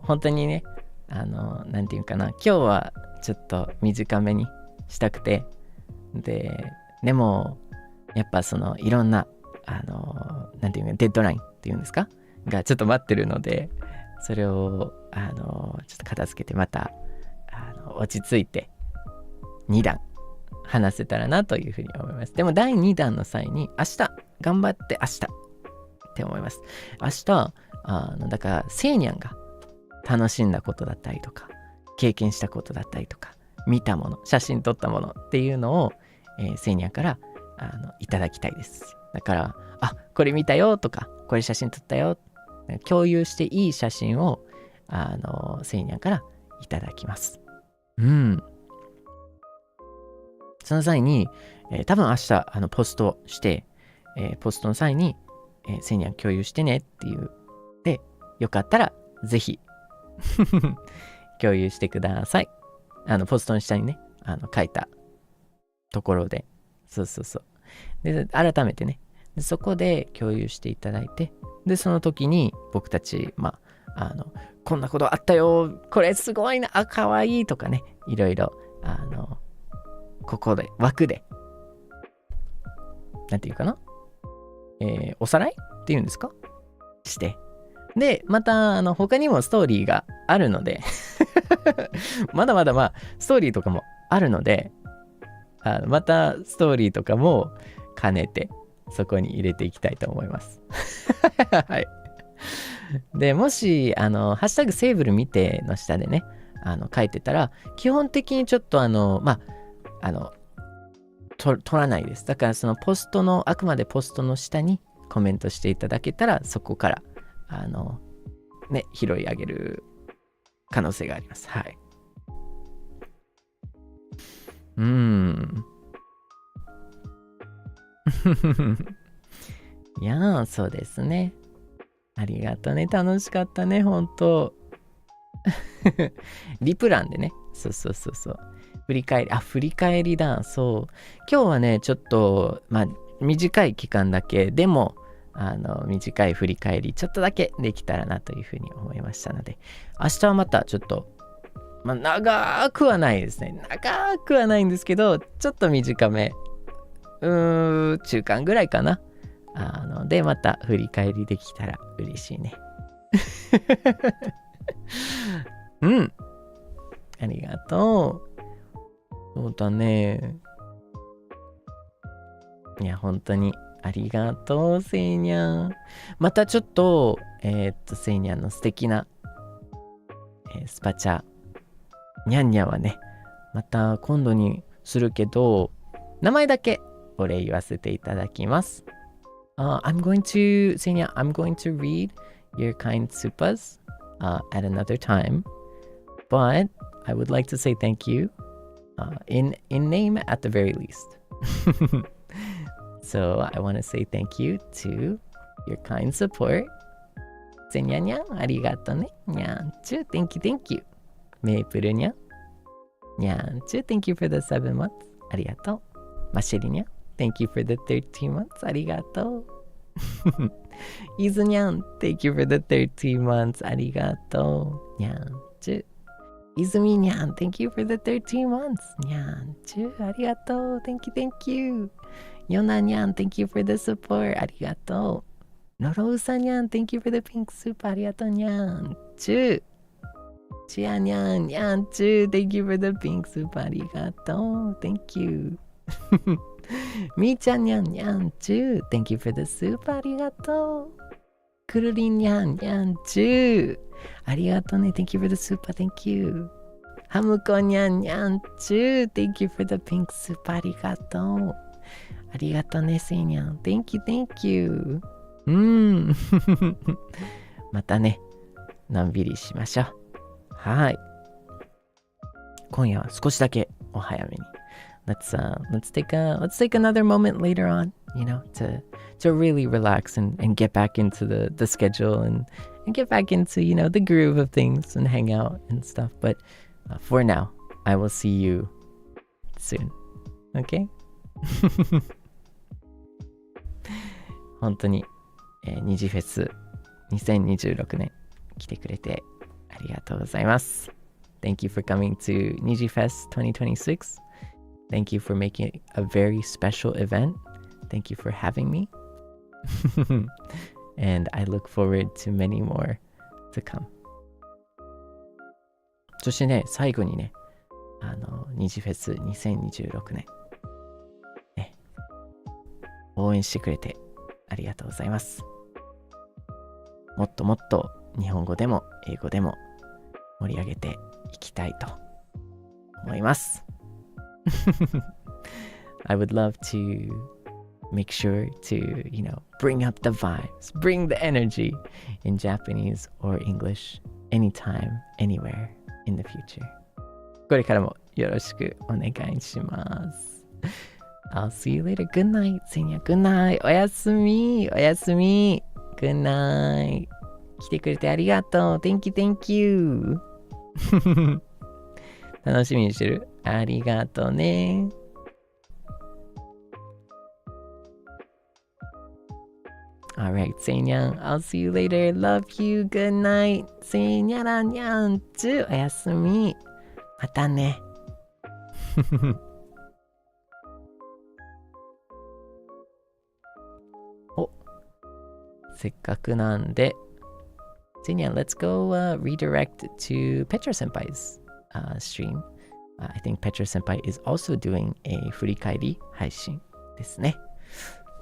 A: 本当にね、なんていうかな、今日はちょっと短めにしたくて、でも、やっぱいろんな、なんていうか、デッドラインっていうんですかがちょっと待ってるので、それを、ちょっと片付けて、また、落ち着いて、2段話せたらなというふうに思います。でも、第2弾の際に、明日、頑張って明日って思います。明日、だから、セイニャンが楽しんだことだったりとか、経験したことだったりとか、見たもの、写真撮ったものっていうのを、セイニャンからいただきたいです。だから、これ見たよとか、これ写真撮ったよ、共有していい写真をセイニャンからいただきます。その際に、多分明日ポストして、ポストの際に、セイニャン共有してねっていうで、よかったらぜひ共有してください。ポストの下にね、書いたところで、そうで、改めてね、でそこで共有していただいて、でその時に僕たち、こんなことあったよ、これすごいな、かわいいとかね、いろいろここで枠でなんていうかな、おさらいっていうんですかして、でまた他にもストーリーがあるのでまだまだストーリーとかもあるので、またストーリーとかも兼ねてそこに入れていきたいと思いますはい。でもしハッシュタグセーブル見ての下でね書いてたら、基本的にちょっと取らないです。だからそのポストの、あくまでポストの下にコメントしていただけたら、そこから拾い上げる可能性があります。はい。いやー、そうですね。ありがとうね。楽しかったね、ほんと。リプランでね。そう。振り返りだ。そう。今日はね、ちょっと、短い期間だけ、でも、短い振り返り、ちょっとだけできたらなというふうに思いましたので、明日はまたちょっと、長くはないですね。長くはないんですけど、ちょっと短め。中間ぐらいかな。で、また振り返りできたら嬉しいね。ありがとう。そうだね。いや、本当にありがとう、セイニャン。またちょっと、セイニャンの素敵な、スパチャ、ニャンニャンはね、また今度にするけど、名前だけお礼言わせていただきます。I'm going to, Seinya, I'm going to read your kind supas at another time, but I would like to say thank you in name at the very least. So I want to say thank you to your kind support. Seinya nyan, arigato ne. Nyan chu, thank you. Maple nyan. Nyan chu, thank you for the 7 months. Arigato. Mashiri nyan, thank you for the 13 months. Arigato. Izu nyan, thank you for the 13 months. Arigato. Nyan chu. Izumi nyan, thank you for the 13 months. Nyan chu, arigato. Thank you. Yona nyan, thank you for the support. Arigato. Noro-usa nyan, thank you for the pink soup. Arigato nyan chu. Chia nyan, nyan chu, thank you for the pink soup. Arigato. Thank you. Mi-chan nyan, nyan chu, thank you for the soup. Arigato. Kururin nyan, nyan chu. Arigato ne, thank you for the soup. Thank you. Hamuko nyan, nyan chu, thank you for the pink soup. Arigato. Arigato ne, Seinyan. Thank you. またね、のんびりしましょう。はい。今夜は少しだけお早めに。Let's take another moment later on, to really relax and get back into the schedule and get back into, the groove of things and hang out and stuff. But for now, I will see you soon. Okay? 本当に、ニジフェス2026年来てくれてありがとうございます。Thank you for coming to Nijifest 2026. Thank you for making it a very special event. Thank you for having me. And I look forward to many more to come. そしてね、最後にね、ニジフェス2026年、ね、応援してくれてありがとうございます。もっともっと日本語でも英語でも盛り上げていきたいと思います。I would love to make sure to, bring up the vibes, bring the energy in Japanese or English anytime, anywhere in the future. これからもよろしくお願いします。I'll see you later. Good night, Seinya. Good night. おやすみ。おやすみ。Good night. 来てくれてありがとう。Thank you, thank you. 楽しみにしてる。ありがとうね。Alright, Seinyan. I'll see you later. Love you. Good night. Seinyan nyan too. おやすみ。またね。お、せっかくなんで、Seinyan, let's go redirect to Petra Senpai's stream. I think Petra Senpai is also doing a 振り返り配信ですね。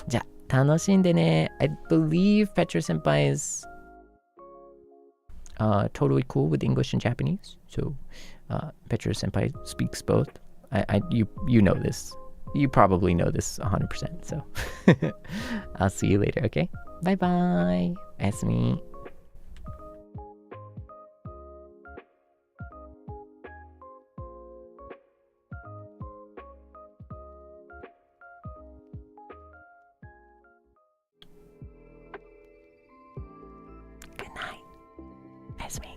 A: じゃあ、楽しんでね。I believe Petra Senpai is totally cool with English and Japanese. So, Petra Senpai speaks both. You know this. You probably know this 100%. So, I'll see you later, okay? Bye bye. おやすみ。Good night. That's me.